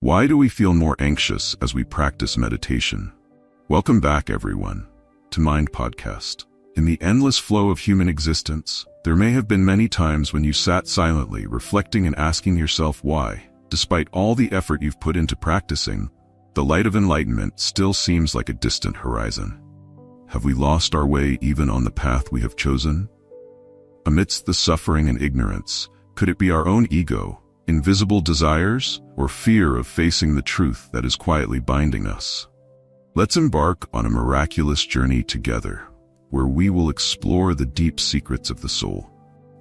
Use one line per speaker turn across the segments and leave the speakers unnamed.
Why do we feel more anxious as we practice meditation? Welcome back, everyone, to Mind Podcast. In the endless flow of human existence, there may have been many times when you sat silently, reflecting and asking yourself why, despite all the effort you've put into practicing, the light of enlightenment still seems like a distant horizon. Have we lost our way even on the path we have chosen? Amidst the suffering and ignorance, could it be our own ego, invisible desires, or fear of facing the truth that is quietly binding us? Let's embark on a miraculous journey together, where we will explore the deep secrets of the soul.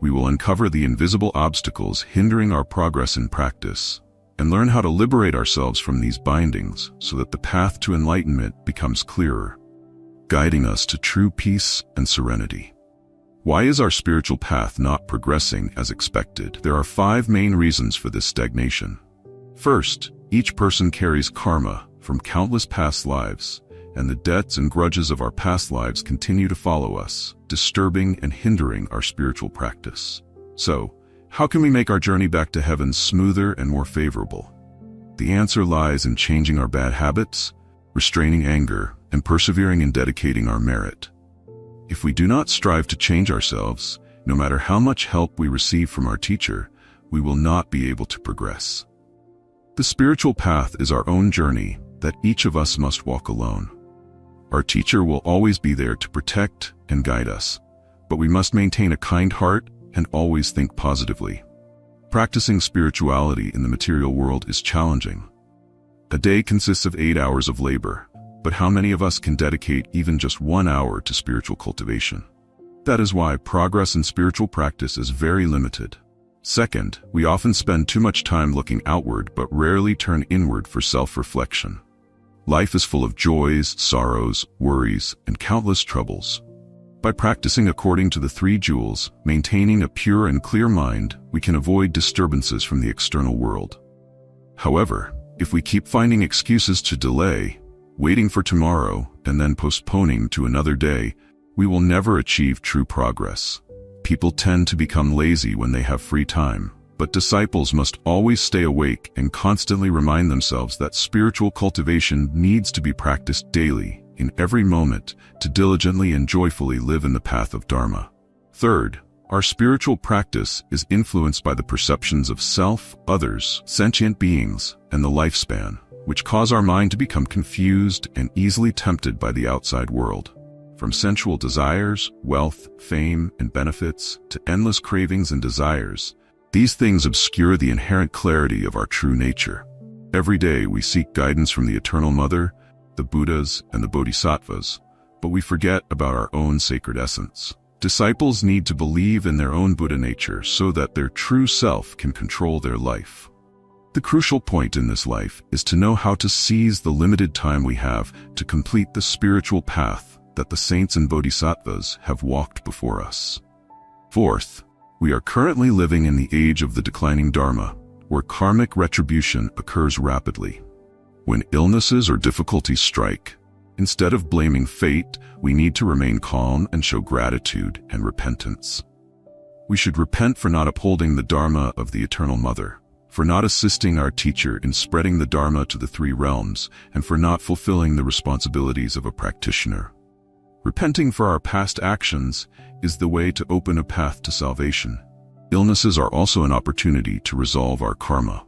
We will uncover the invisible obstacles hindering our progress in practice, and learn how to liberate ourselves from these bindings so that the path to enlightenment becomes clearer, guiding us to true peace and serenity. Why is our spiritual path not progressing as expected? There are 5 main reasons for this stagnation. First, each person carries karma from countless past lives, and the debts and grudges of our past lives continue to follow us, disturbing and hindering our spiritual practice. So, how can we make our journey back to heaven smoother and more favorable? The answer lies in changing our bad habits, restraining anger, and persevering in dedicating our merit. If we do not strive to change ourselves, no matter how much help we receive from our teacher, we will not be able to progress. The spiritual path is our own journey that each of us must walk alone. Our teacher will always be there to protect and guide us, but we must maintain a kind heart and always think positively. Practicing spirituality in the material world is challenging. A day consists of 8 hours of labor, but how many of us can dedicate even just 1 hour to spiritual cultivation? That is why progress in spiritual practice is very limited. Second, we often spend too much time looking outward but rarely turn inward for self-reflection. Life is full of joys, sorrows, worries, and countless troubles. By practicing according to the 3 jewels, maintaining a pure and clear mind, we can avoid disturbances from the external world. However, if we keep finding excuses to delay, waiting for tomorrow, and then postponing to another day, we will never achieve true progress. People tend to become lazy when they have free time, but disciples must always stay awake and constantly remind themselves that spiritual cultivation needs to be practiced daily, in every moment, to diligently and joyfully live in the path of Dharma. Third, our spiritual practice is influenced by the perceptions of self, others, sentient beings, and the lifespan, which cause our mind to become confused and easily tempted by the outside world. From sensual desires, wealth, fame, and benefits, to endless cravings and desires, these things obscure the inherent clarity of our true nature. Every day we seek guidance from the Eternal Mother, the Buddhas, and the Bodhisattvas, but we forget about our own sacred essence. Disciples need to believe in their own Buddha nature so that their true self can control their life. The crucial point in this life is to know how to seize the limited time we have to complete the spiritual path that the saints and bodhisattvas have walked before us. Fourth, we are currently living in the age of the declining Dharma, where karmic retribution occurs rapidly. When illnesses or difficulties strike, instead of blaming fate, we need to remain calm and show gratitude and repentance. We should repent for not upholding the Dharma of the Eternal Mother, for not assisting our teacher in spreading the Dharma to the 3 realms, and for not fulfilling the responsibilities of a practitioner. Repenting for our past actions is the way to open a path to salvation. Illnesses are also an opportunity to resolve our karma.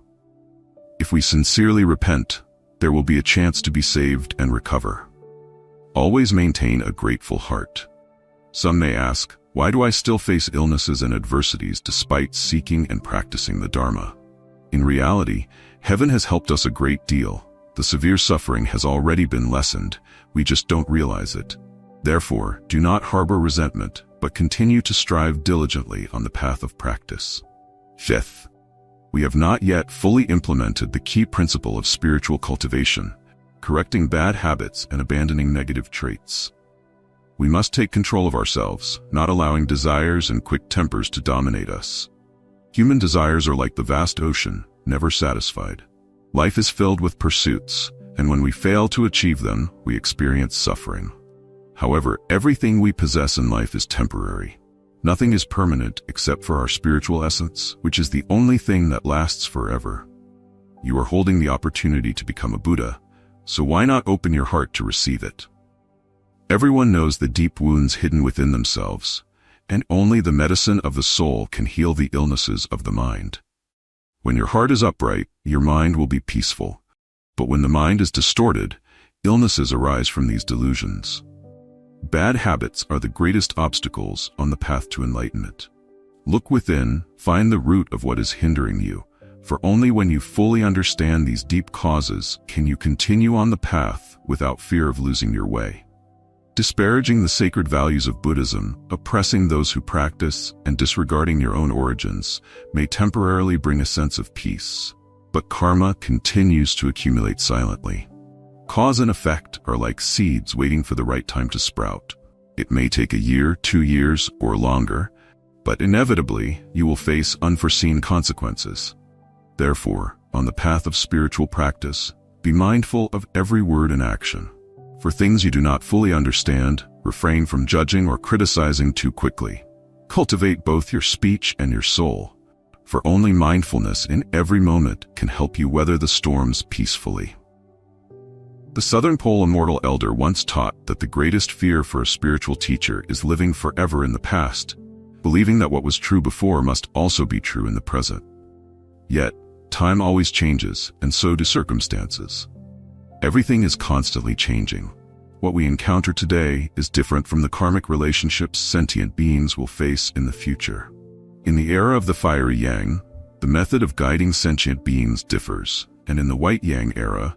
If we sincerely repent, there will be a chance to be saved and recover. Always maintain a grateful heart. Some may ask, why do I still face illnesses and adversities despite seeking and practicing the Dharma? In reality, heaven has helped us a great deal. The severe suffering has already been lessened, we just don't realize it. Therefore, do not harbor resentment, but continue to strive diligently on the path of practice. Fifth, we have not yet fully implemented the key principle of spiritual cultivation, correcting bad habits and abandoning negative traits. We must take control of ourselves, not allowing desires and quick tempers to dominate us. Human desires are like the vast ocean, never satisfied. Life is filled with pursuits, and when we fail to achieve them, we experience suffering. However, everything we possess in life is temporary. Nothing is permanent except for our spiritual essence, which is the only thing that lasts forever. you are holding the opportunity to become a Buddha, so why not open your heart to receive it? Everyone knows the deep wounds hidden within themselves, and only the medicine of the soul can heal the illnesses of the mind. When your heart is upright, your mind will be peaceful. But when the mind is distorted, illnesses arise from these delusions. Bad habits are the greatest obstacles on the path to enlightenment. Look within, find the root of what is hindering you, for only when you fully understand these deep causes can you continue on the path without fear of losing your way. Disparaging the sacred values of Buddhism, oppressing those who practice, and disregarding your own origins may temporarily bring a sense of peace, but karma continues to accumulate silently. Cause and effect are like seeds waiting for the right time to sprout. It may take a year, 2 years, or longer, but inevitably you will face unforeseen consequences. Therefore, on the path of spiritual practice, be mindful of every word and action. For things you do not fully understand, refrain from judging or criticizing too quickly. Cultivate both your speech and your soul, for only mindfulness in every moment can help you weather the storms peacefully. The Southern Pole immortal elder once taught that the greatest fear for a spiritual teacher is living forever in the past, believing that what was true before must also be true in the present. Yet, time always changes, and so do circumstances. Everything is constantly changing. What we encounter today is different from the karmic relationships sentient beings will face in the future. In the era of the fiery yang, the method of guiding sentient beings differs, and in the white yang era,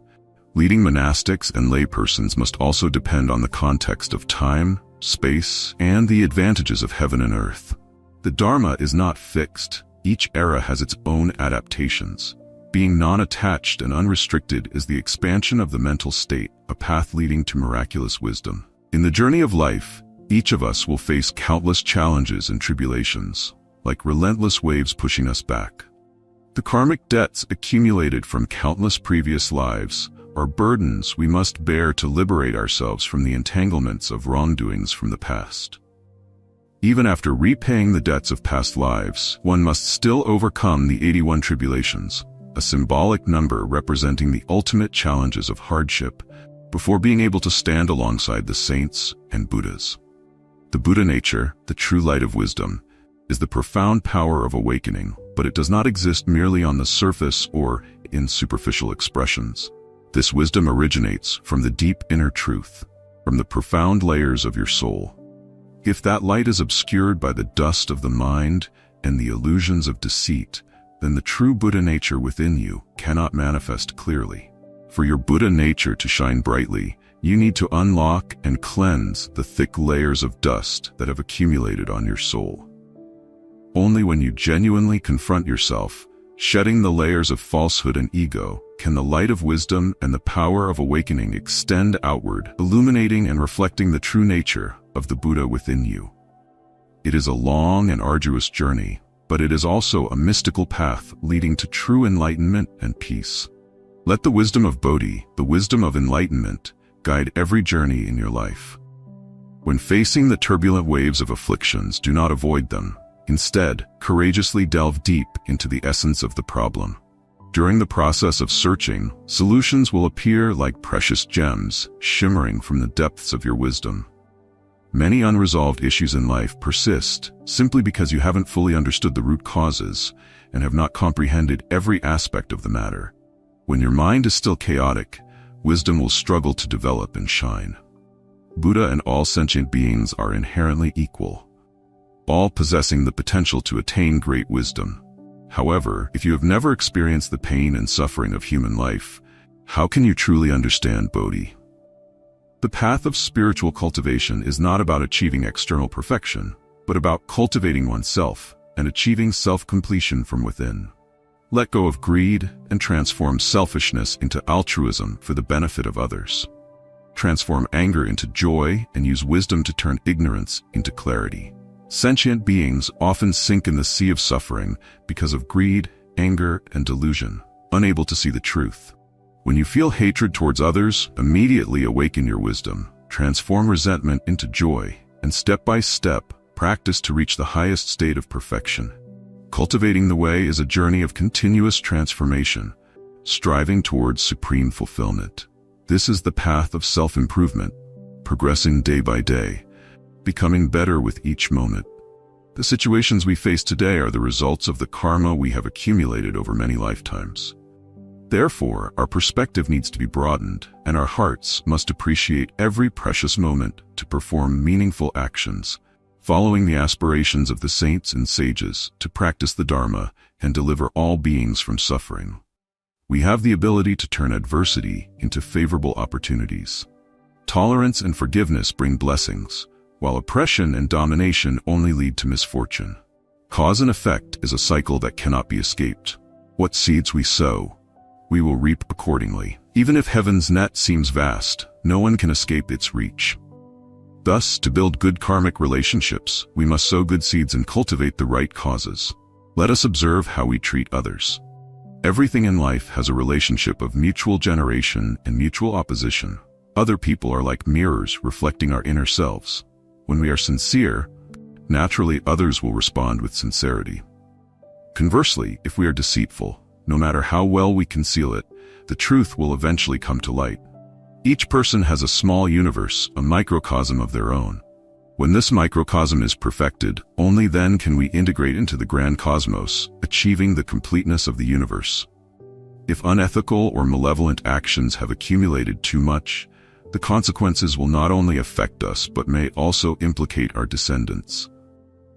leading monastics and laypersons must also depend on the context of time, space, and the advantages of heaven and earth. The Dharma is not fixed. Each era has its own adaptations. Being non-attached and unrestricted is the expansion of the mental state, a path leading to miraculous wisdom. In the journey of life, each of us will face countless challenges and tribulations, like relentless waves pushing us back. The karmic debts accumulated from countless previous lives are burdens we must bear to liberate ourselves from the entanglements of wrongdoings from the past. Even after repaying the debts of past lives, one must still overcome the 81 tribulations, a symbolic number representing the ultimate challenges of hardship, before being able to stand alongside the saints and Buddhas. The Buddha nature, the true light of wisdom, is the profound power of awakening, but it does not exist merely on the surface or in superficial expressions. This wisdom originates from the deep inner truth, from the profound layers of your soul. If that light is obscured by the dust of the mind and the illusions of deceit, then the true Buddha nature within you cannot manifest clearly. For your Buddha nature to shine brightly, you need to unlock and cleanse the thick layers of dust that have accumulated on your soul. Only when you genuinely confront yourself, shedding the layers of falsehood and ego, can the light of wisdom and the power of awakening extend outward, illuminating and reflecting the true nature of the Buddha within you. It is a long and arduous journey, but it is also a mystical path leading to true enlightenment and peace. Let the wisdom of Bodhi, the wisdom of enlightenment, guide every journey in your life. When facing the turbulent waves of afflictions, do not avoid them. Instead, courageously delve deep into the essence of the problem. During the process of searching, solutions will appear like precious gems, shimmering from the depths of your wisdom. Many unresolved issues in life persist simply because you haven't fully understood the root causes and have not comprehended every aspect of the matter. When your mind is still chaotic, wisdom will struggle to develop and shine. Buddha and all sentient beings are inherently equal, all possessing the potential to attain great wisdom. However, if you have never experienced the pain and suffering of human life, how can you truly understand Bodhi? The path of spiritual cultivation is not about achieving external perfection, but about cultivating oneself and achieving self-completion from within. Let go of greed and transform selfishness into altruism for the benefit of others. Transform anger into joy and use wisdom to turn ignorance into clarity. Sentient beings often sink in the sea of suffering because of greed, anger, and delusion, unable to see the truth. When you feel hatred towards others, immediately awaken your wisdom, transform resentment into joy, and step by step, practice to reach the highest state of perfection. Cultivating the way is a journey of continuous transformation, striving towards supreme fulfillment. This is the path of self-improvement, progressing day by day, becoming better with each moment. The situations we face today are the results of the karma we have accumulated over many lifetimes. Therefore, our perspective needs to be broadened, and our hearts must appreciate every precious moment to perform meaningful actions, following the aspirations of the saints and sages to practice the Dharma and deliver all beings from suffering. We have the ability to turn adversity into favorable opportunities. Tolerance and forgiveness bring blessings, while oppression and domination only lead to misfortune. Cause and effect is a cycle that cannot be escaped. What seeds we sow, we will reap accordingly. Even if heaven's net seems vast, no one can escape its reach. Thus, to build good karmic relationships, we must sow good seeds and cultivate the right causes. Let us observe how we treat others. Everything in life has a relationship of mutual generation and mutual opposition. Other people are like mirrors reflecting our inner selves. When we are sincere, naturally others will respond with sincerity. Conversely, if we are deceitful, no matter how well we conceal it, the truth will eventually come to light. Each person has a small universe, a microcosm of their own. When this microcosm is perfected, only then can we integrate into the grand cosmos, achieving the completeness of the universe. If unethical or malevolent actions have accumulated too much, the consequences will not only affect us but may also implicate our descendants.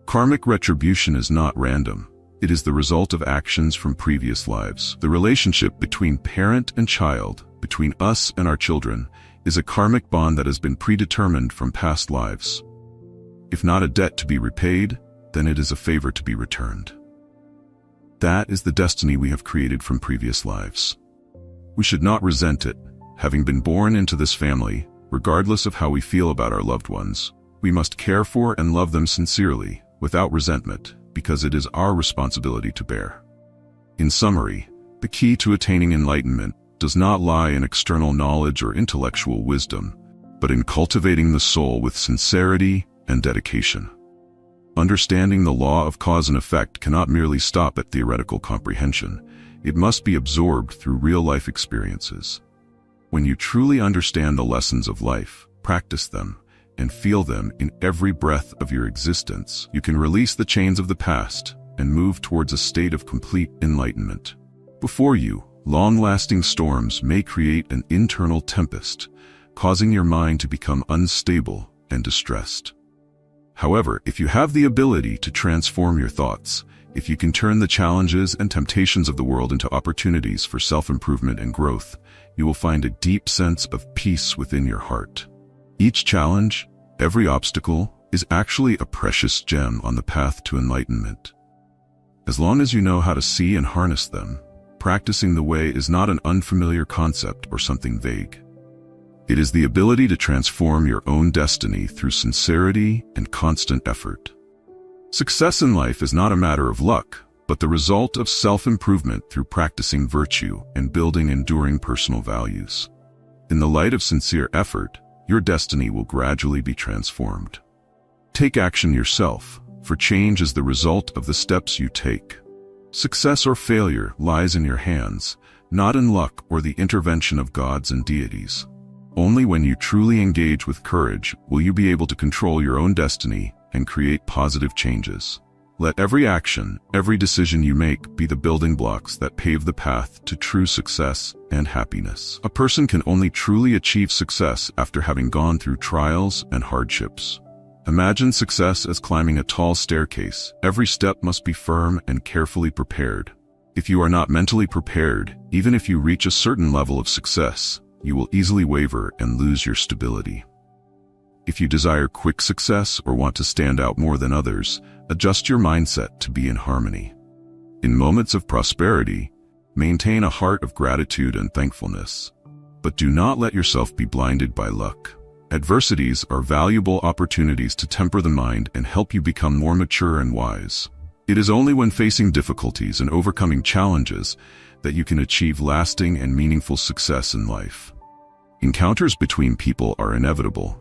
Karmic retribution is not random. It is the result of actions from previous lives. The relationship between parent and child, between us and our children, is a karmic bond that has been predetermined from past lives. If not a debt to be repaid, then it is a favor to be returned. That is the destiny we have created from previous lives. We should not resent it. Having been born into this family, regardless of how we feel about our loved ones, we must care for and love them sincerely, without resentment, because it is our responsibility to bear. In summary, the key to attaining enlightenment does not lie in external knowledge or intellectual wisdom, but in cultivating the soul with sincerity and dedication. Understanding the law of cause and effect cannot merely stop at theoretical comprehension. It must be absorbed through real-life experiences. When you truly understand the lessons of life, practice them, and feel them in every breath of your existence, you can release the chains of the past and move towards a state of complete enlightenment. Before you, long-lasting storms may create an internal tempest, causing your mind to become unstable and distressed. However, if you have the ability to transform your thoughts, if you can turn the challenges and temptations of the world into opportunities for self-improvement and growth, you will find a deep sense of peace within your heart. Each challenge, every obstacle, is actually a precious gem on the path to enlightenment. As long as you know how to see and harness them, practicing the way is not an unfamiliar concept or something vague. It is the ability to transform your own destiny through sincerity and constant effort. Success in life is not a matter of luck, but the result of self-improvement through practicing virtue and building enduring personal values. In the light of sincere effort, your destiny will gradually be transformed. Take action yourself, for change is the result of the steps you take. Success or failure lies in your hands, not in luck or the intervention of gods and deities. Only when you truly engage with courage will you be able to control your own destiny and create positive changes. Let every action, every decision you make be the building blocks that pave the path to true success and happiness. A person can only truly achieve success after having gone through trials and hardships. Imagine success as climbing a tall staircase. Every step must be firm and carefully prepared. If you are not mentally prepared, even if you reach a certain level of success, you will easily waver and lose your stability. If you desire quick success or want to stand out more than others, adjust your mindset to be in harmony. In moments of prosperity, maintain a heart of gratitude and thankfulness. But do not let yourself be blinded by luck. Adversities are valuable opportunities to temper the mind and help you become more mature and wise. It is only when facing difficulties and overcoming challenges that you can achieve lasting and meaningful success in life. Encounters between people are inevitable.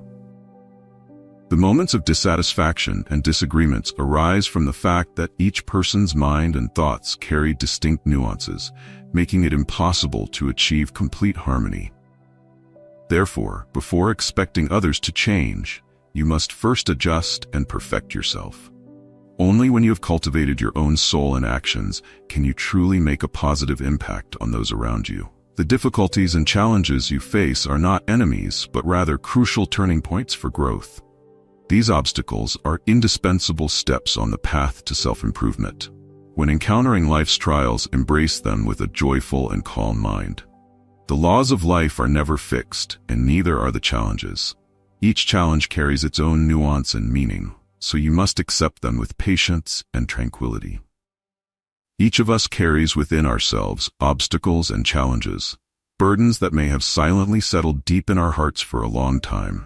The moments of dissatisfaction and disagreements arise from the fact that each person's mind and thoughts carry distinct nuances, making it impossible to achieve complete harmony. Therefore, before expecting others to change, you must first adjust and perfect yourself. Only when you have cultivated your own soul and actions can you truly make a positive impact on those around you. The difficulties and challenges you face are not enemies, but rather crucial turning points for growth. These obstacles are indispensable steps on the path to self-improvement. When encountering life's trials, embrace them with a joyful and calm mind. The laws of life are never fixed, and neither are the challenges. Each challenge carries its own nuance and meaning, so you must accept them with patience and tranquility. Each of us carries within ourselves obstacles and challenges, burdens that may have silently settled deep in our hearts for a long time.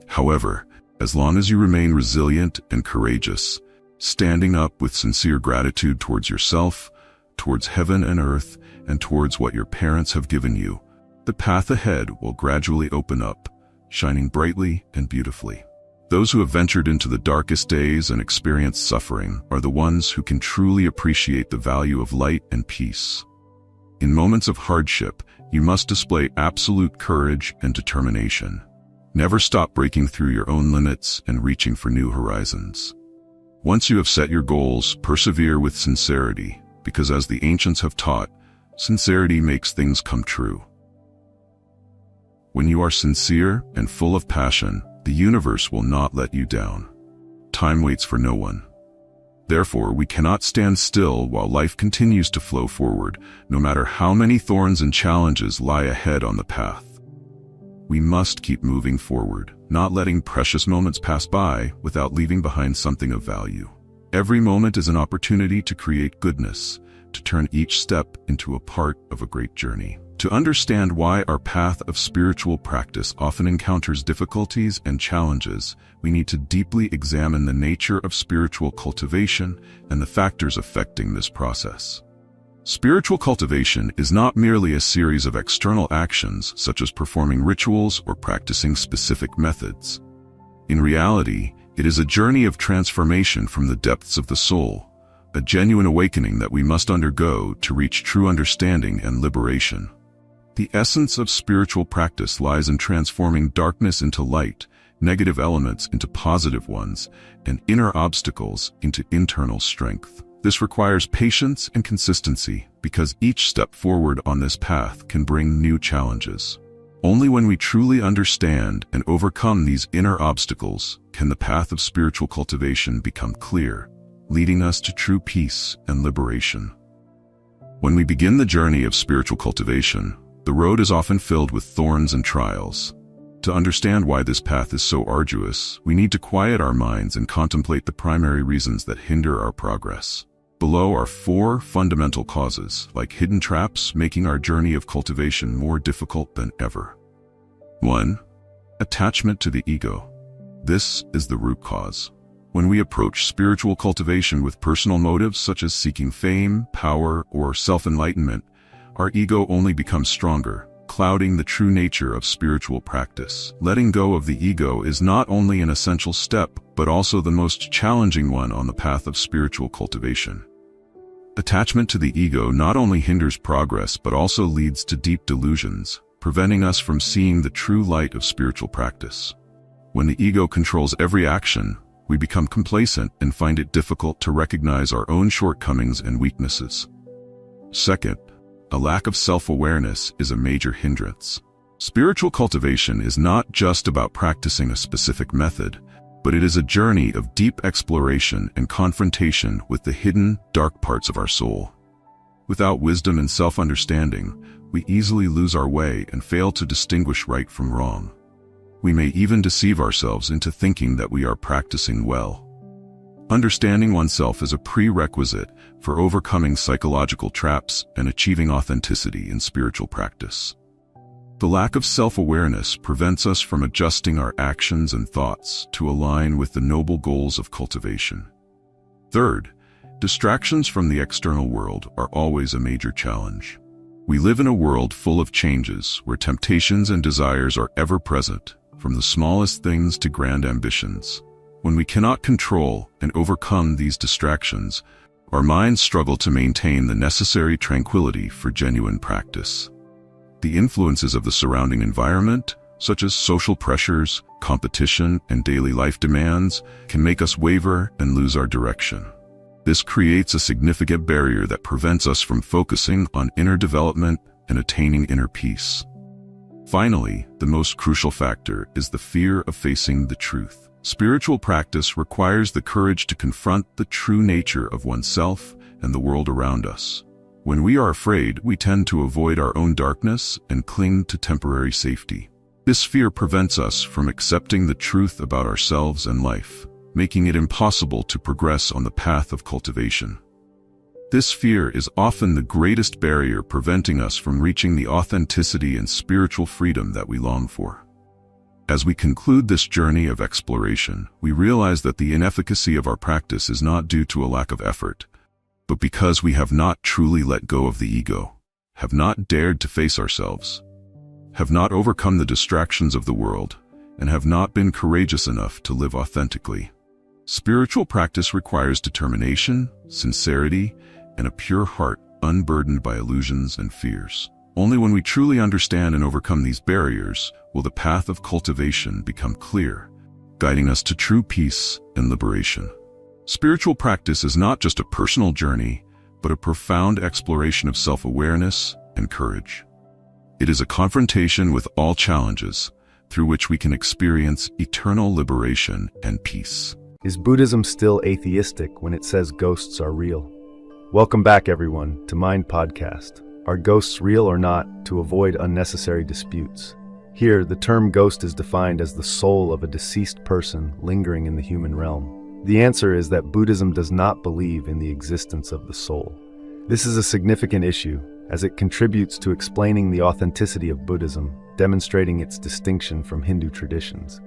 However, as long as you remain resilient and courageous, standing up with sincere gratitude towards yourself, towards heaven and earth, and towards what your parents have given you, the path ahead will gradually open up, shining brightly and beautifully. Those who have ventured into the darkest days and experienced suffering are the ones who can truly appreciate the value of light and peace. In moments of hardship, you must display absolute courage and determination. Never stop breaking through your own limits and reaching for new horizons. Once you have set your goals, persevere with sincerity, because as the ancients have taught, sincerity makes things come true. When you are sincere and full of passion, the universe will not let you down. Time waits for no one. Therefore, we cannot stand still while life continues to flow forward, no matter how many thorns and challenges lie ahead on the path. We must keep moving forward, not letting precious moments pass by without leaving behind something of value. Every moment is an opportunity to create goodness, to turn each step into a part of a great journey. To understand why our path of spiritual practice often encounters difficulties and challenges, we need to deeply examine the nature of spiritual cultivation and the factors affecting this process. Spiritual cultivation is not merely a series of external actions such as performing rituals or practicing specific methods. In reality, it is a journey of transformation from the depths of the soul, a genuine awakening that we must undergo to reach true understanding and liberation. The essence of spiritual practice lies in transforming darkness into light, negative elements into positive ones, and inner obstacles into internal strength. This requires patience and consistency because each step forward on this path can bring new challenges. Only when we truly understand and overcome these inner obstacles can the path of spiritual cultivation become clear, leading us to true peace and liberation. When we begin the journey of spiritual cultivation, the road is often filled with thorns and trials. To understand why this path is so arduous, we need to quiet our minds and contemplate the primary reasons that hinder our progress. Below are 4 fundamental causes, like hidden traps, making our journey of cultivation more difficult than ever. 1. Attachment to the ego. This is the root cause. When we approach spiritual cultivation with personal motives such as seeking fame, power, or self-enlightenment, our ego only becomes stronger, clouding the true nature of spiritual practice. Letting go of the ego is not only an essential step, but also the most challenging one on the path of spiritual cultivation. Attachment to the ego not only hinders progress, but also leads to deep delusions, preventing us from seeing the true light of spiritual practice. When the ego controls every action, we become complacent and find it difficult to recognize our own shortcomings and weaknesses. Second, a lack of self-awareness is a major hindrance. Spiritual cultivation is not just about practicing a specific method, but it is a journey of deep exploration and confrontation with the hidden, dark parts of our soul. Without wisdom and self-understanding, we easily lose our way and fail to distinguish right from wrong. We may even deceive ourselves into thinking that we are practicing well. Understanding oneself is a prerequisite for overcoming psychological traps and achieving authenticity in spiritual practice. The lack of self-awareness prevents us from adjusting our actions and thoughts to align with the noble goals of cultivation. Third, distractions from the external world are always a major challenge. We live in a world full of changes where temptations and desires are ever present, from the smallest things to grand ambitions. When we cannot control and overcome these distractions, our minds struggle to maintain the necessary tranquility for genuine practice. The influences of the surrounding environment, such as social pressures, competition, and daily life demands, can make us waver and lose our direction. This creates a significant barrier that prevents us from focusing on inner development and attaining inner peace. Finally, the most crucial factor is the fear of facing the truth. Spiritual practice requires the courage to confront the true nature of oneself and the world around us. When we are afraid, we tend to avoid our own darkness and cling to temporary safety. This fear prevents us from accepting the truth about ourselves and life, making it impossible to progress on the path of cultivation. This fear is often the greatest barrier preventing us from reaching the authenticity and spiritual freedom that we long for. As we conclude this journey of exploration, we realize that the inefficacy of our practice is not due to a lack of effort, but because we have not truly let go of the ego, have not dared to face ourselves, have not overcome the distractions of the world, and have not been courageous enough to live authentically. Spiritual practice requires determination, sincerity, and a pure heart unburdened by illusions and fears. Only when we truly understand and overcome these barriers will the path of cultivation become clear, guiding us to true peace and liberation. Spiritual practice is not just a personal journey, but a profound exploration of self-awareness and courage. It is a confrontation with all challenges, through which we can experience eternal liberation and peace.
Is Buddhism still atheistic when it says ghosts are real? Welcome back, everyone, to Mind Podcast. Are ghosts real or not, to avoid unnecessary disputes? Here, the term ghost is defined as the soul of a deceased person lingering in the human realm. The answer is that Buddhism does not believe in the existence of the soul. This is a significant issue, as it contributes to explaining the authenticity of Buddhism, demonstrating its distinction from Hindu traditions.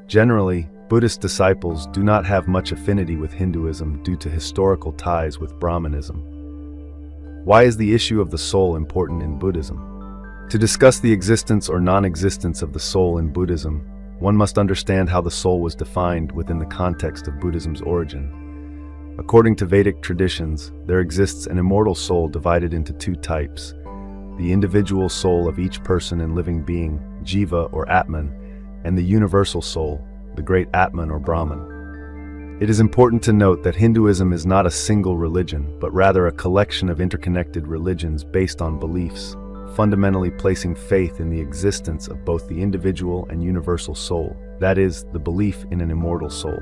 Generally, Buddhist disciples do not have much affinity with Hinduism due to historical ties with Brahmanism. Why is the issue of the soul important in Buddhism? To discuss the existence or non-existence of the soul in Buddhism, one must understand how the soul was defined within the context of Buddhism's origin. According to Vedic traditions, there exists an immortal soul divided into two types: the individual soul of each person and living being, Jiva or Atman, and the universal soul, the great Atman or Brahman. It is important to note that Hinduism is not a single religion, but rather a collection of interconnected religions based on beliefs, fundamentally placing faith in the existence of both the individual and universal soul, that is, the belief in an immortal soul.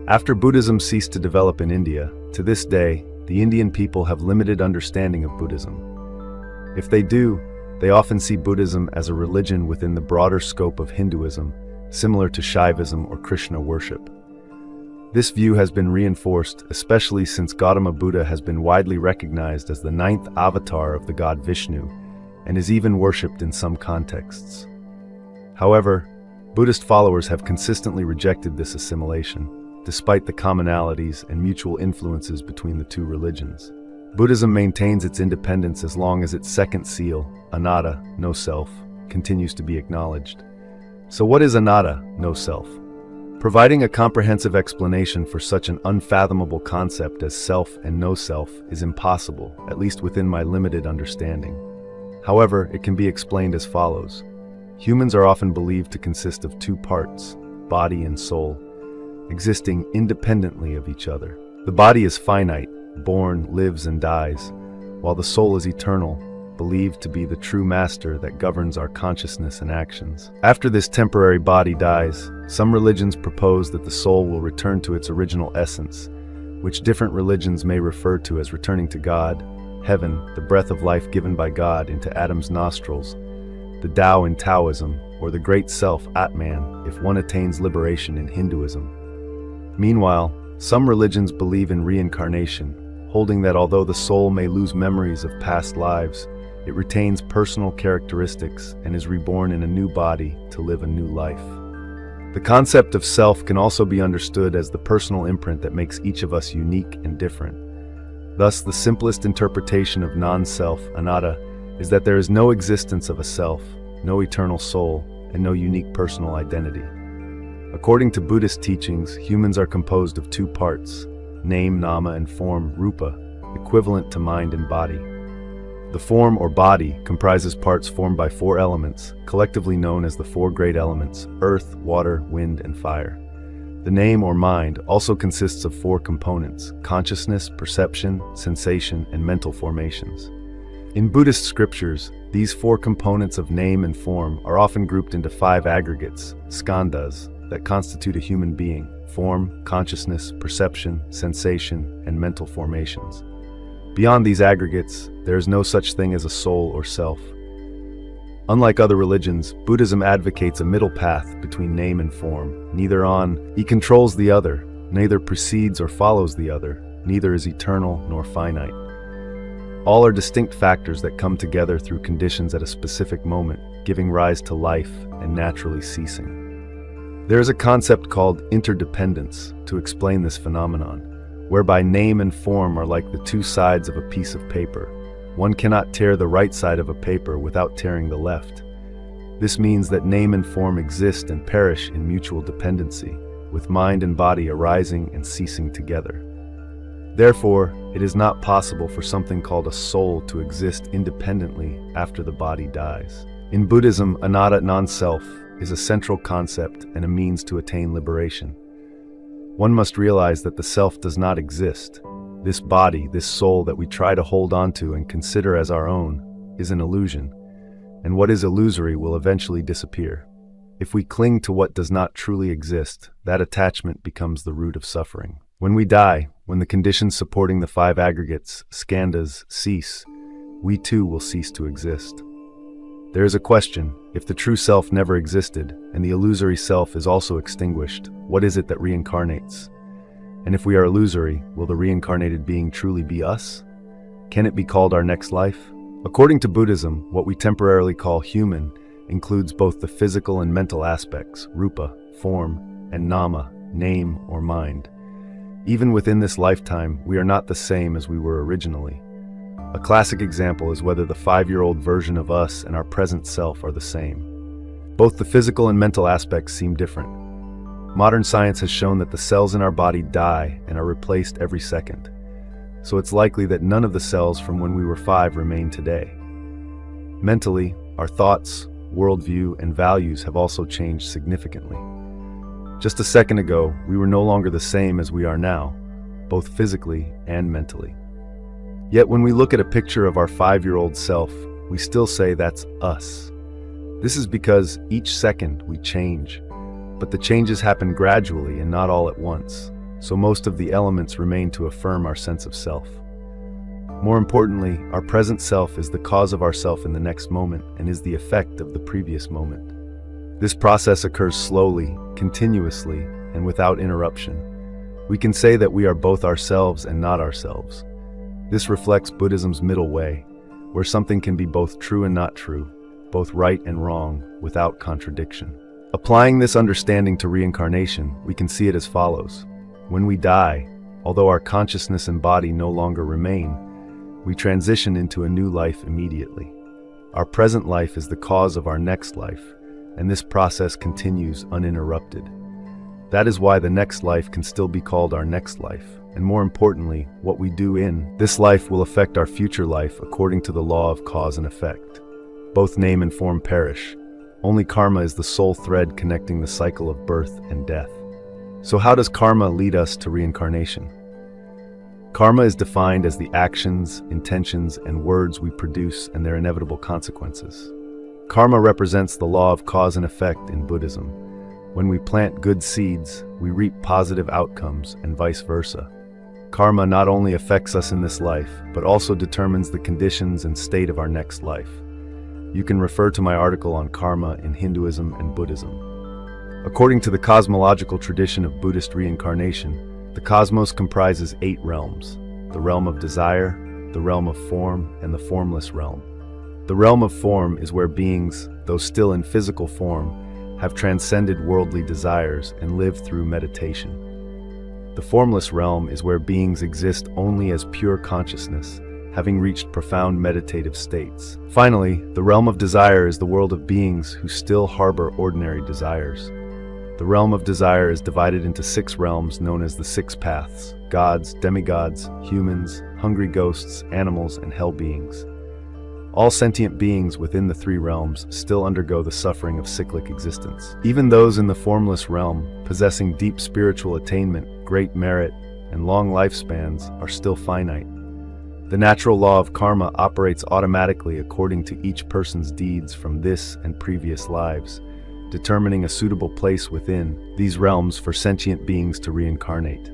After Buddhism ceased to develop in India, to this day, the Indian people have limited understanding of Buddhism. If they do, they often see Buddhism as a religion within the broader scope of Hinduism, similar to Shaivism or Krishna worship. This view has been reinforced, especially since Gautama Buddha has been widely recognized as the 9th avatar of the god Vishnu, and is even worshipped in some contexts. However, Buddhist followers have consistently rejected this assimilation, despite the commonalities and mutual influences between the two religions. Buddhism maintains its independence as long as its second seal, anatta, no self, continues to be acknowledged. So what is anatta, no self? Providing a comprehensive explanation for such an unfathomable concept as self and no self is impossible, at least within my limited understanding. However, it can be explained as follows. Humans are often believed to consist of two parts, body and soul, existing independently of each other. The body is finite, born, lives, and dies, while the soul is eternal, believed to be the true master that governs our consciousness and actions. After this temporary body dies, some religions propose that the soul will return to its original essence, which different religions may refer to as returning to God, heaven, the breath of life given by God into Adam's nostrils, the Tao in Taoism, or the great self, Atman, if one attains liberation in Hinduism. Meanwhile, some religions believe in reincarnation, holding that although the soul may lose memories of past lives, it retains personal characteristics and is reborn in a new body to live a new life. The concept of self can also be understood as the personal imprint that makes each of us unique and different. Thus, the simplest interpretation of non-self, anatta, is that there is no existence of a self, no eternal soul, and no unique personal identity. According to Buddhist teachings, humans are composed of two parts, name, nama, and form, rupa, equivalent to mind and body. The form or body comprises parts formed by four elements, collectively known as the four great elements, earth, water, wind, and fire. The name or mind also consists of four components, consciousness, perception, sensation, and mental formations. In Buddhist scriptures, these four components of name and form are often grouped into five aggregates, skandhas, that constitute a human being: form, consciousness, perception, sensation, and mental formations. Beyond these aggregates, there is no such thing as a soul or self. Unlike other religions, Buddhism advocates a middle path between name and form. Neither he controls the other, neither precedes or follows the other, neither is eternal nor finite. All are distinct factors that come together through conditions at a specific moment, giving rise to life and naturally ceasing. There is a concept called interdependence to explain this phenomenon, whereby name and form are like the two sides of a piece of paper. One cannot tear the right side of a paper without tearing the left. This means that name and form exist and perish in mutual dependency, with mind and body arising and ceasing together. Therefore, it is not possible for something called a soul to exist independently after the body dies. In Buddhism, anatta, non-self, is a central concept and a means to attain liberation. One must realize that the self does not exist. This body, this soul that we try to hold onto and consider as our own, is an illusion, and what is illusory will eventually disappear. If we cling to what does not truly exist, that attachment becomes the root of suffering. When we die, when the conditions supporting the five aggregates, skandhas, cease, we too will cease to exist. There is a question: if the true self never existed, and the illusory self is also extinguished, what is it that reincarnates? And if we are illusory, will the reincarnated being truly be us? Can it be called our next life? According to Buddhism, what we temporarily call human includes both the physical and mental aspects, rupa, form, and nama, name or mind. Even within this lifetime, we are not the same as we were originally. A classic example is whether the 5-year-old version of us and our present self are the same. Both the physical and mental aspects seem different. Modern science has shown that the cells in our body die and are replaced every second. So it's likely that none of the cells from when we were 5 remain today. Mentally, our thoughts, worldview, and values have also changed significantly. Just a second ago, we were no longer the same as we are now, both physically and mentally. Yet when we look at a picture of our 5-year-old self, we still say that's us. This is because each second we change, but the changes happen gradually and not all at once, so most of the elements remain to affirm our sense of self. More importantly, our present self is the cause of ourself in the next moment and is the effect of the previous moment. This process occurs slowly, continuously, and without interruption. We can say that we are both ourselves and not ourselves. This reflects Buddhism's middle way, where something can be both true and not true, both right and wrong, without contradiction. Applying this understanding to reincarnation, we can see it as follows. When we die, although our consciousness and body no longer remain, we transition into a new life immediately. Our present life is the cause of our next life, and this process continues uninterrupted. That is why the next life can still be called our next life, and more importantly, what we do in this life will affect our future life according to the law of cause and effect. Both name and form perish. Only karma is the sole thread connecting the cycle of birth and death. So how does karma lead us to reincarnation? Karma is defined as the actions, intentions, and words we produce and their inevitable consequences. Karma represents the law of cause and effect in Buddhism. When we plant good seeds, we reap positive outcomes and vice versa. Karma not only affects us in this life, but also determines the conditions and state of our next life. You can refer to my article on karma in Hinduism and Buddhism. According to the cosmological tradition of Buddhist reincarnation, the cosmos comprises 8 realms: the realm of desire, the realm of form, and the formless realm. The realm of form is where beings, though still in physical form, have transcended worldly desires and live through meditation. The formless realm is where beings exist only as pure consciousness, having reached profound meditative states. Finally, the realm of desire is the world of beings who still harbor ordinary desires. The realm of desire is divided into 6 realms known as the 6 paths: gods, demigods, humans, hungry ghosts, animals, and hell beings. All sentient beings within the 3 realms still undergo the suffering of cyclic existence. Even those in the formless realm, possessing deep spiritual attainment, great merit, and long lifespans, are still finite. The natural law of karma operates automatically according to each person's deeds from this and previous lives, determining a suitable place within these realms for sentient beings to reincarnate.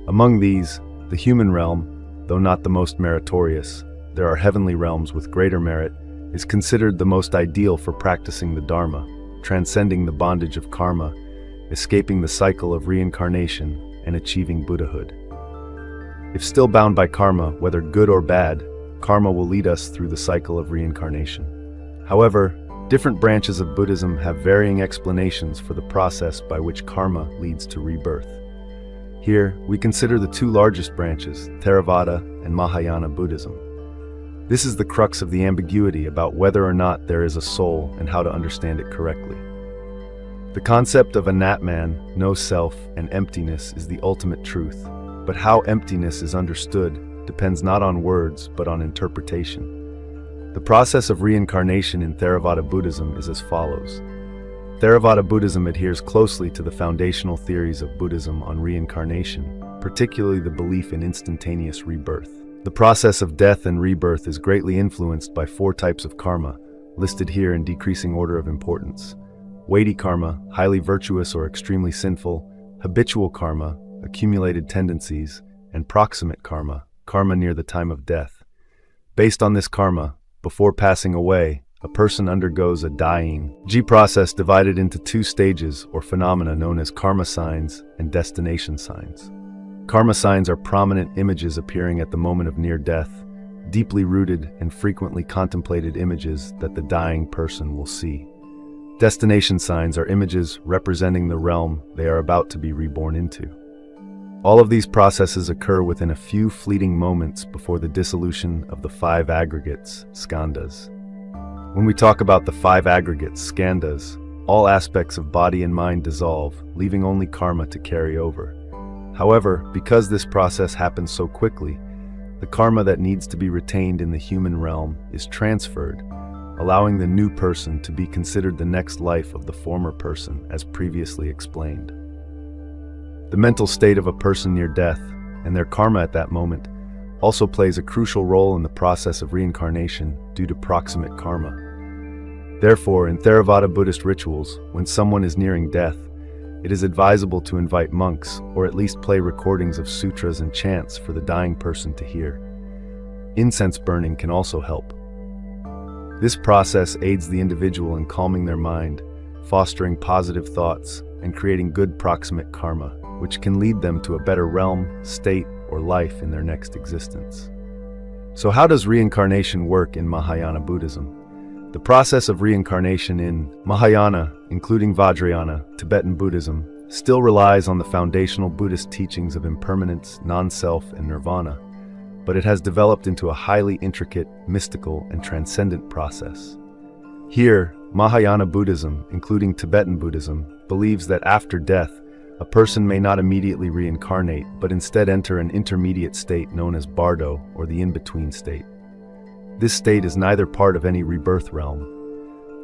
Among these, the human realm, though not the most meritorious, there are heavenly realms with greater merit, is considered the most ideal for practicing the Dharma, transcending the bondage of karma, escaping the cycle of reincarnation, and achieving Buddhahood. If still bound by karma, whether good or bad, karma will lead us through the cycle of reincarnation. However, different branches of Buddhism have varying explanations for the process by which karma leads to rebirth. Here, we consider the 2 largest branches, Theravada and Mahayana Buddhism. This is the crux of the ambiguity about whether or not there is a soul and how to understand it correctly. The concept of Anatman, no self, and emptiness is the ultimate truth, but how emptiness is understood depends not on words but on interpretation. The process of reincarnation in Theravada Buddhism is as follows. Theravada Buddhism adheres closely to the foundational theories of Buddhism on reincarnation, particularly the belief in instantaneous rebirth. The process of death and rebirth is greatly influenced by 4 types of karma, listed here in decreasing order of importance. Weighty karma, highly virtuous or extremely sinful; habitual karma, accumulated tendencies; and proximate karma, karma near the time of death. Based on this karma, before passing away, a person undergoes a dying process divided into 2 stages or phenomena known as karma signs and destination signs. Karma signs are prominent images appearing at the moment of near death, deeply rooted and frequently contemplated images that the dying person will see. Destination signs are images representing the realm they are about to be reborn into. All of these processes occur within a few fleeting moments before the dissolution of the 5 aggregates, skandhas. When we talk about the 5 aggregates, skandhas, all aspects of body and mind dissolve, leaving only karma to carry over. However, because this process happens so quickly, the karma that needs to be retained in the human realm is transferred, allowing the new person to be considered the next life of the former person, as previously explained. The mental state of a person near death, and their karma at that moment, also plays a crucial role in the process of reincarnation due to proximate karma. Therefore, in Theravada Buddhist rituals, when someone is nearing death, it is advisable to invite monks, or at least play recordings of sutras and chants for the dying person to hear. Incense burning can also help. This process aids the individual in calming their mind, fostering positive thoughts, and creating good proximate karma, which can lead them to a better realm, state, or life in their next existence. So how does reincarnation work in Mahayana Buddhism? The process of reincarnation in Mahayana, including Vajrayana, Tibetan Buddhism, still relies on the foundational Buddhist teachings of impermanence, non-self, and nirvana, but it has developed into a highly intricate, mystical, and transcendent process. Here, Mahayana Buddhism, including Tibetan Buddhism, believes that after death, a person may not immediately reincarnate, but instead enter an intermediate state known as bardo, or the in-between state. This state is neither part of any rebirth realm.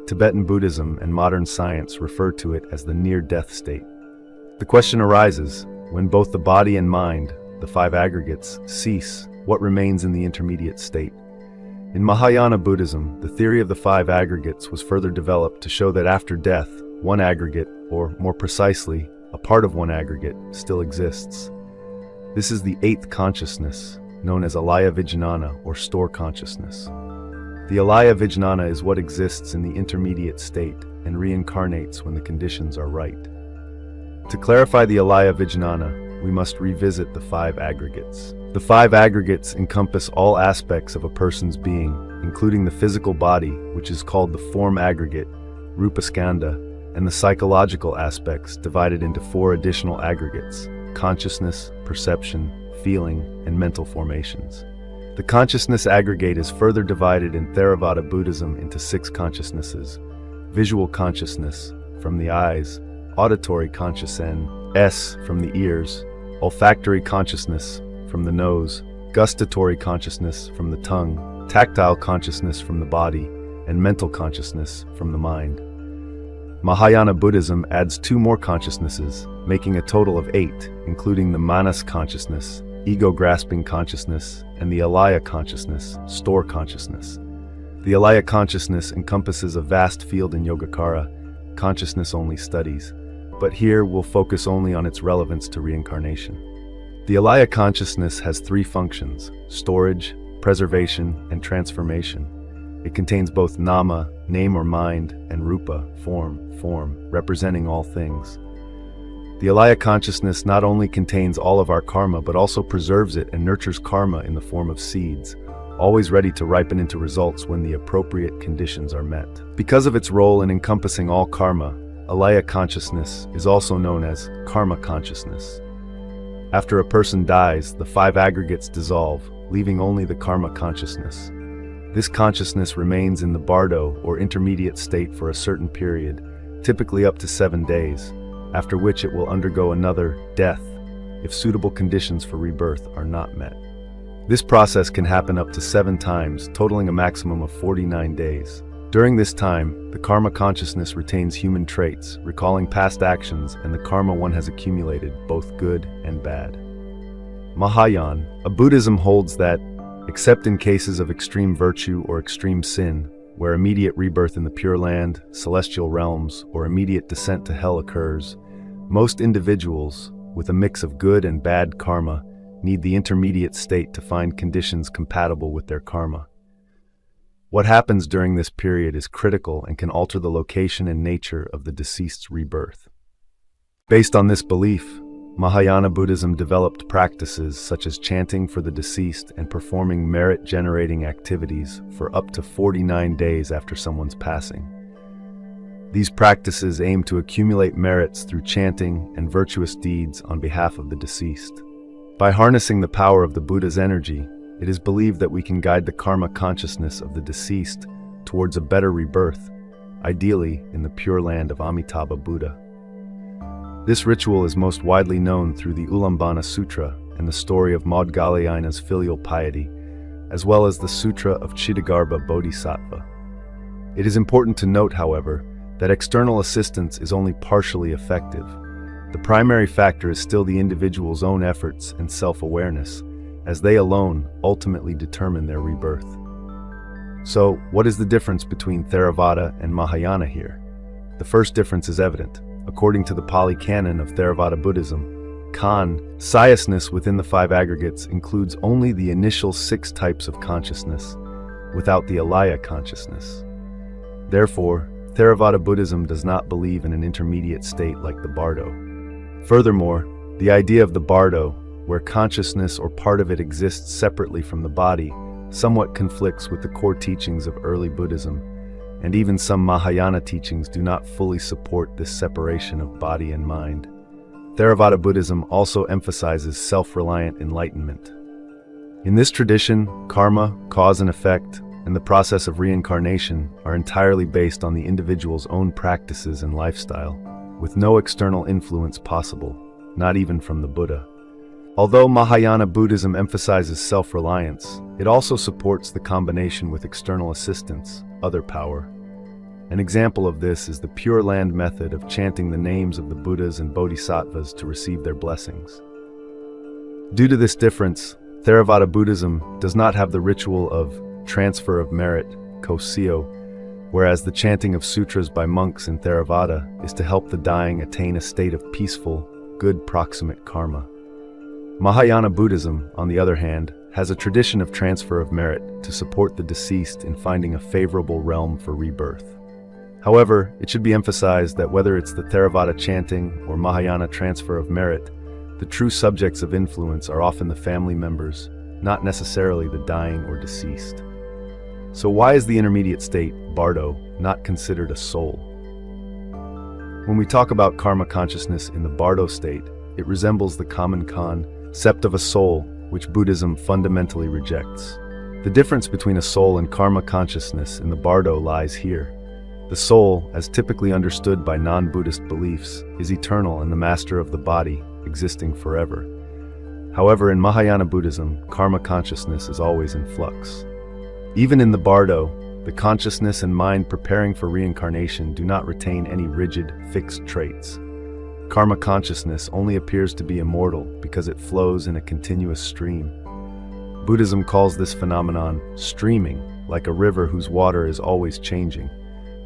Tibetan Buddhism and modern science refer to it as the near-death state. The question arises, when both the body and mind, the 5 aggregates, cease, what remains in the intermediate state? In Mahayana Buddhism, the theory of the 5 aggregates was further developed to show that after death, one aggregate, or more precisely, a part of one aggregate, still exists. This is the 8th consciousness, known as alaya vijnana, or store consciousness. The alaya vijnana is what exists in the intermediate state and reincarnates when the conditions are right. To clarify the alaya vijnana, we must revisit the 5 aggregates. The 5 aggregates encompass all aspects of a person's being, including the physical body, which is called the form aggregate, rupa skandha, and the psychological aspects divided into 4 additional aggregates: consciousness, perception, feeling, and mental formations. The consciousness aggregate is further divided in Theravada Buddhism into 6 consciousnesses: visual consciousness, from the eyes; auditory consciousness, from the ears; olfactory consciousness, from the nose; gustatory consciousness, from the tongue; tactile consciousness, from the body; and mental consciousness, from the mind. Mahayana Buddhism adds 2 more consciousnesses, making a total of 8, including the manas consciousness, ego-grasping consciousness, and the alaya consciousness, store consciousness. The alaya consciousness encompasses a vast field in Yogacara, consciousness-only studies, but here we'll focus only on its relevance to reincarnation. The alaya consciousness has 3 functions: storage, preservation, and transformation. It contains both nama, name or mind, and rupa, form, representing all things. The alaya consciousness not only contains all of our karma, but also preserves it and nurtures karma in the form of seeds, always ready to ripen into results when the appropriate conditions are met. Because of its role in encompassing all karma, alaya consciousness is also known as karma consciousness. After a person dies, the 5 aggregates dissolve, leaving only the karma consciousness. This consciousness remains in the bardo or intermediate state for a certain period, typically up to 7 days, after which it will undergo another death if suitable conditions for rebirth are not met. This process can happen up to 7 times, totaling a maximum of 49 days. During this time, the karma consciousness retains human traits, recalling past actions and the karma one has accumulated, both good and bad. Mahayana Buddhism holds that, except in cases of extreme virtue or extreme sin, where immediate rebirth in the Pure Land, celestial realms, or immediate descent to hell occurs, most individuals, with a mix of good and bad karma, need the intermediate state to find conditions compatible with their karma. What happens during this period is critical and can alter the location and nature of the deceased's rebirth. Based on this belief, Mahayana Buddhism developed practices such as chanting for the deceased and performing merit-generating activities for up to 49 days after someone's passing. These practices aim to accumulate merits through chanting and virtuous deeds on behalf of the deceased. By harnessing the power of the Buddha's energy, it is believed that we can guide the karma consciousness of the deceased towards a better rebirth, ideally in the Pure Land of Amitabha Buddha. This ritual is most widely known through the Ulambana Sutra and the story of Maudgalyayana's filial piety, as well as the Sutra of Chittagarbha Bodhisattva. It is important to note, however, that external assistance is only partially effective. The primary factor is still the individual's own efforts and self-awareness, as they alone ultimately determine their rebirth. So, what is the difference between Theravada and Mahayana here? The first difference is evident. According to the Pali Canon of Theravada Buddhism, consciousness within the 5 aggregates includes only the initial 6 types of consciousness, without the alaya consciousness. Therefore, Theravada Buddhism does not believe in an intermediate state like the bardo. Furthermore, the idea of the bardo, where consciousness or part of it exists separately from the body, somewhat conflicts with the core teachings of early Buddhism, and even some Mahayana teachings do not fully support this separation of body and mind. Theravada Buddhism also emphasizes self-reliant enlightenment. In this tradition, karma, cause and effect, and the process of reincarnation are entirely based on the individual's own practices and lifestyle, with no external influence possible, not even from the Buddha. Although Mahayana Buddhism emphasizes self-reliance, it also supports the combination with external assistance, other power. An example of this is the Pure Land method of chanting the names of the Buddhas and Bodhisattvas to receive their blessings. Due to this difference, Theravada Buddhism does not have the ritual of transfer of merit, kosio, whereas the chanting of sutras by monks in Theravada is to help the dying attain a state of peaceful, good proximate karma. Mahayana Buddhism, on the other hand, has a tradition of transfer of merit to support the deceased in finding a favorable realm for rebirth. However, it should be emphasized that whether it's the Theravada chanting or Mahayana transfer of merit, the true subjects of influence are often the family members, not necessarily the dying or deceased. So why is the intermediate state, bardo, not considered a soul? When we talk about karma consciousness in the bardo state, it resembles the common concept of a soul, which Buddhism fundamentally rejects. The difference between a soul and karma consciousness in the Bardo lies here. The soul, as typically understood by non-Buddhist beliefs, is eternal and the master of the body, existing forever. However, in Mahayana Buddhism, karma consciousness is always in flux. Even in the Bardo, the consciousness and mind preparing for reincarnation do not retain any rigid, fixed traits. Karma consciousness only appears to be immortal because it flows in a continuous stream. Buddhism calls this phenomenon streaming, like a river whose water is always changing.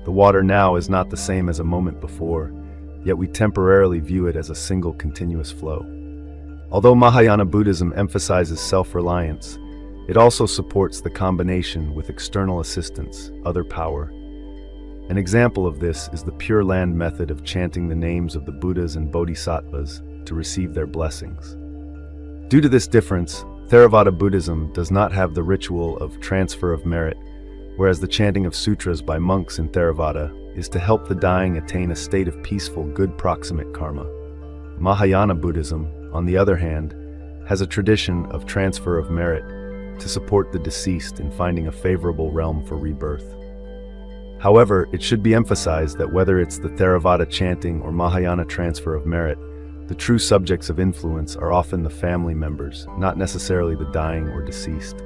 The water now is not the same as a moment before, yet we temporarily view it as a single continuous flow. Although Mahayana Buddhism emphasizes self-reliance, it also supports the combination with external assistance, other power. An example of this is the Pure Land method of chanting the names of the Buddhas and Bodhisattvas to receive their blessings. Due to this difference, Theravada Buddhism does not have the ritual of transfer of merit, whereas the chanting of sutras by monks in Theravada is to help the dying attain a state of peaceful, good proximate karma. Mahayana Buddhism, on the other hand, has a tradition of transfer of merit to support the deceased in finding a favorable realm for rebirth. However, it should be emphasized that whether it's the Theravada chanting or Mahayana transfer of merit, the true subjects of influence are often the family members, not necessarily the dying or deceased.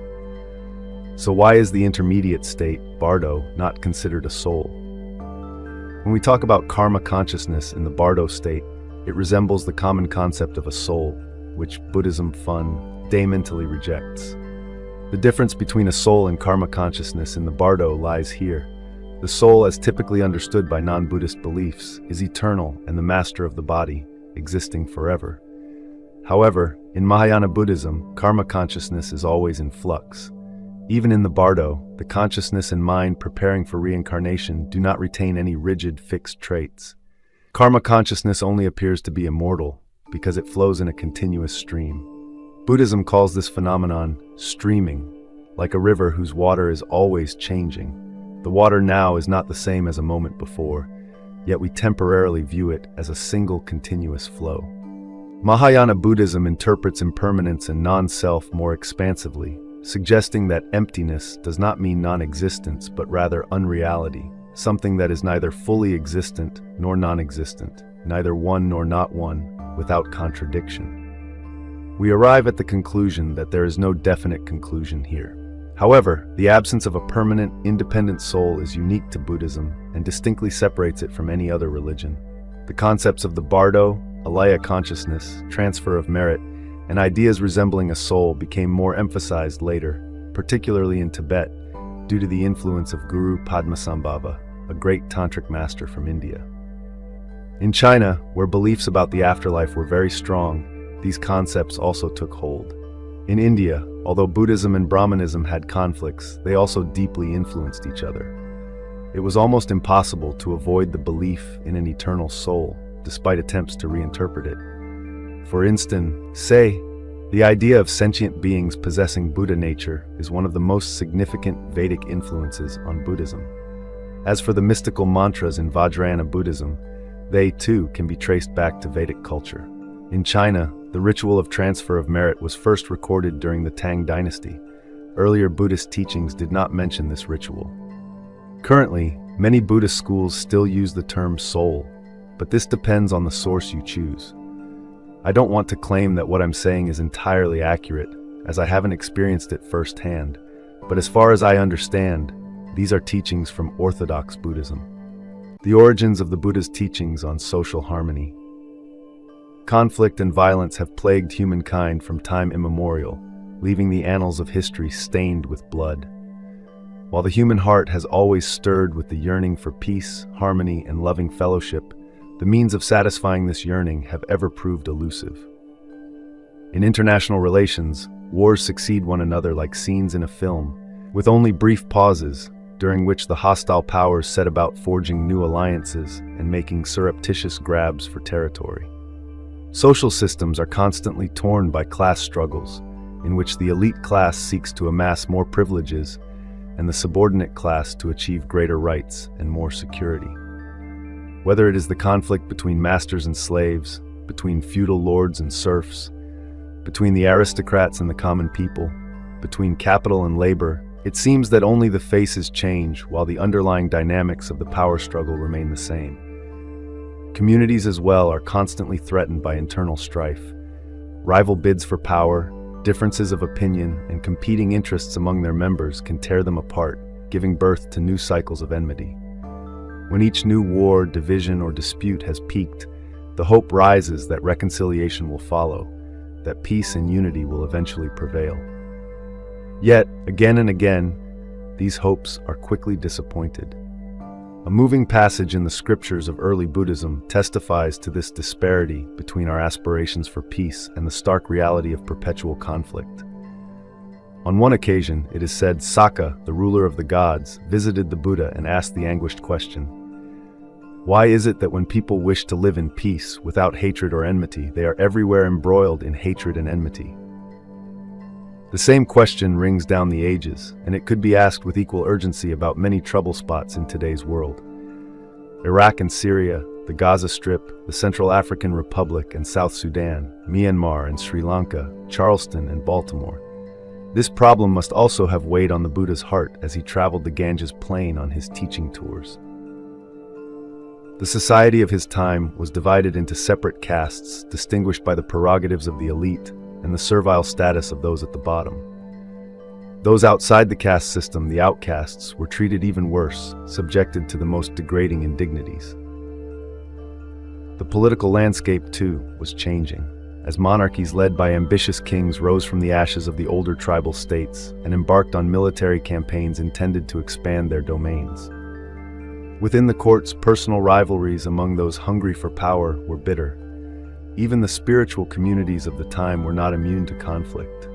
So why is the intermediate state, Bardo, not considered a soul? When we talk about karma consciousness in the Bardo state, it resembles the common concept of a soul, which Buddhism fundamentally rejects. The difference between a soul and karma consciousness in the Bardo lies here. The soul, as typically understood by non-Buddhist beliefs, is eternal and the master of the body, existing forever. However, in Mahayana Buddhism, karma consciousness is always in flux. Even in the Bardo, the consciousness and mind preparing for reincarnation do not retain any rigid, fixed traits. Karma consciousness only appears to be immortal because it flows in a continuous stream. Buddhism calls this phenomenon streaming, like a river whose water is always changing. The water now is not the same as a moment before, yet we temporarily view it as a single continuous flow. Mahayana Buddhism interprets impermanence and non-self more expansively, suggesting that emptiness does not mean non-existence but rather unreality, something that is neither fully existent nor non-existent, neither one nor not one, without contradiction. We arrive at the conclusion that there is no definite conclusion here. However, the absence of a permanent, independent soul is unique to Buddhism and distinctly separates it from any other religion. The concepts of the Bardo, alaya consciousness, transfer of merit, and ideas resembling a soul became more emphasized later, particularly in Tibet, due to the influence of Guru Padmasambhava, a great tantric master from India. In China, where beliefs about the afterlife were very strong, these concepts also took hold. In India, although Buddhism and Brahmanism had conflicts, they also deeply influenced each other. It was almost impossible to avoid the belief in an eternal soul, despite attempts to reinterpret it. For instance, the idea of sentient beings possessing Buddha nature is one of the most significant Vedic influences on Buddhism. As for the mystical mantras in Vajrayana Buddhism, they too can be traced back to Vedic culture. In China, the ritual of transfer of merit was first recorded during the Tang dynasty. Earlier Buddhist teachings did not mention this ritual. Currently, many Buddhist schools still use the term soul, but this depends on the source you choose. I don't want to claim that what I'm saying is entirely accurate, as I haven't experienced it firsthand, but as far as I understand, these are teachings from Orthodox Buddhism. The origins of the Buddha's teachings on social harmony. Conflict and violence have plagued humankind from time immemorial, leaving the annals of history stained with blood. While the human heart has always stirred with the yearning for peace, harmony, and loving fellowship, the means of satisfying this yearning have ever proved elusive. In international relations, wars succeed one another like scenes in a film, with only brief pauses, during which the hostile powers set about forging new alliances and making surreptitious grabs for territory. Social systems are constantly torn by class struggles, in which the elite class seeks to amass more privileges and the subordinate class to achieve greater rights and more security. Whether it is the conflict between masters and slaves, between feudal lords and serfs, between the aristocrats and the common people, between capital and labor, it seems that only the faces change while the underlying dynamics of the power struggle remain the same. Communities as well are constantly threatened by internal strife. Rival bids for power, differences of opinion, and competing interests among their members can tear them apart, giving birth to new cycles of enmity. When each new war, division, or dispute has peaked, the hope rises that reconciliation will follow, that peace and unity will eventually prevail. Yet, again and again, these hopes are quickly disappointed. A moving passage in the scriptures of early Buddhism testifies to this disparity between our aspirations for peace and the stark reality of perpetual conflict. On one occasion, it is said Sakka, the ruler of the gods, visited the Buddha and asked the anguished question, "Why is it that when people wish to live in peace, without hatred or enmity, they are everywhere embroiled in hatred and enmity?" The same question rings down the ages, and it could be asked with equal urgency about many trouble spots in today's world. Iraq and Syria, the Gaza Strip, the Central African Republic and South Sudan, Myanmar and Sri Lanka, Charleston and Baltimore. This problem must also have weighed on the Buddha's heart as he traveled the Ganges plain on his teaching tours. The society of his time was divided into separate castes, distinguished by the prerogatives of the elite and the servile status of those at the bottom. Those outside the caste system, the outcasts, were treated even worse, subjected to the most degrading indignities. The political landscape, too, was changing, as monarchies led by ambitious kings rose from the ashes of the older tribal states and embarked on military campaigns intended to expand their domains. Within the courts, personal rivalries among those hungry for power were bitter. Even the spiritual communities of the time were not immune to conflict.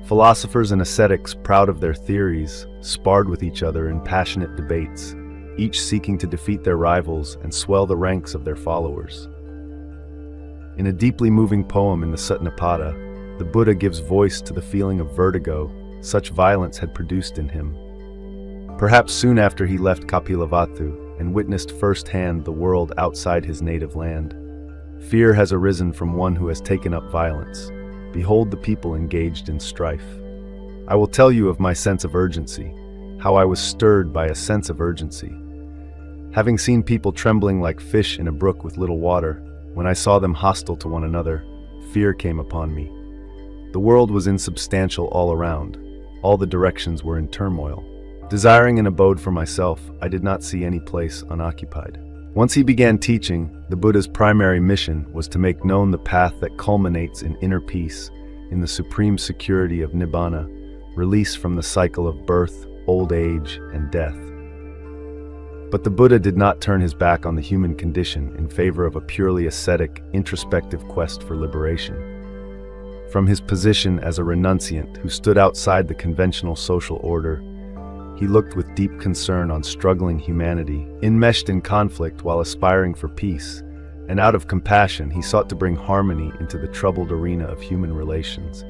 Philosophers and ascetics, proud of their theories, sparred with each other in passionate debates, each seeking to defeat their rivals and swell the ranks of their followers. In a deeply moving poem in the Sutta, the Buddha gives voice to the feeling of vertigo such violence had produced in him. Perhaps soon after he left Kapilavatthu and witnessed firsthand the world outside his native land. Fear has arisen from one who has taken up violence. Behold the people engaged in strife. I will tell you of my sense of urgency, how I was stirred by a sense of urgency. Having seen people trembling like fish in a brook with little water, when I saw them hostile to one another, fear came upon me. The world was insubstantial all around. All the directions were in turmoil. Desiring an abode for myself, I did not see any place unoccupied. Once he began teaching, the Buddha's primary mission was to make known the path that culminates in inner peace, in the supreme security of Nibbana, release from the cycle of birth, old age, and death. But the Buddha did not turn his back on the human condition in favor of a purely ascetic, introspective quest for liberation. From his position as a renunciant who stood outside the conventional social order, he looked with deep concern on struggling humanity, enmeshed in conflict while aspiring for peace, and out of compassion he sought to bring harmony into the troubled arena of human relations,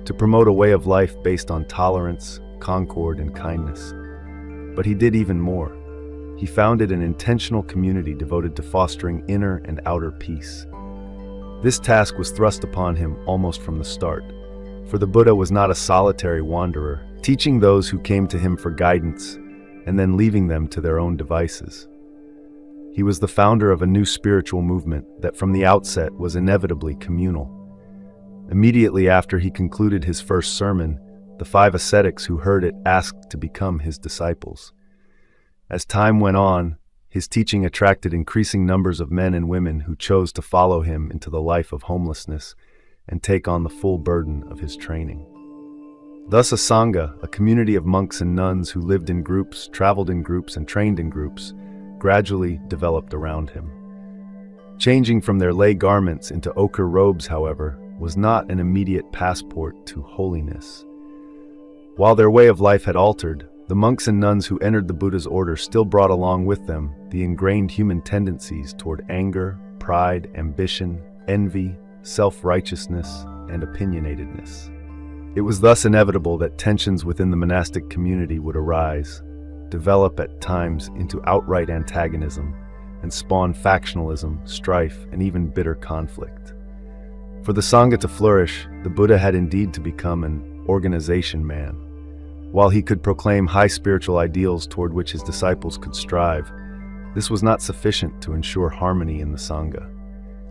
to promote a way of life based on tolerance, concord, and kindness. But he did even more. He founded an intentional community devoted to fostering inner and outer peace. This task was thrust upon him almost from the start, for the Buddha was not a solitary wanderer, teaching those who came to him for guidance and then leaving them to their own devices. He was the founder of a new spiritual movement that from the outset was inevitably communal. Immediately after he concluded his first sermon, the 5 ascetics who heard it asked to become his disciples. As time went on, his teaching attracted increasing numbers of men and women who chose to follow him into the life of homelessness and take on the full burden of his training. Thus a sangha, a community of monks and nuns who lived in groups, traveled in groups, and trained in groups, gradually developed around him. Changing from their lay garments into ochre robes, however, was not an immediate passport to holiness. While their way of life had altered, the monks and nuns who entered the Buddha's order still brought along with them the ingrained human tendencies toward anger, pride, ambition, envy, self-righteousness, and opinionatedness. It was thus inevitable that tensions within the monastic community would arise, develop at times into outright antagonism, and spawn factionalism, strife, and even bitter conflict. For the Sangha to flourish, the Buddha had indeed to become an organization man. While he could proclaim high spiritual ideals toward which his disciples could strive, this was not sufficient to ensure harmony in the Sangha.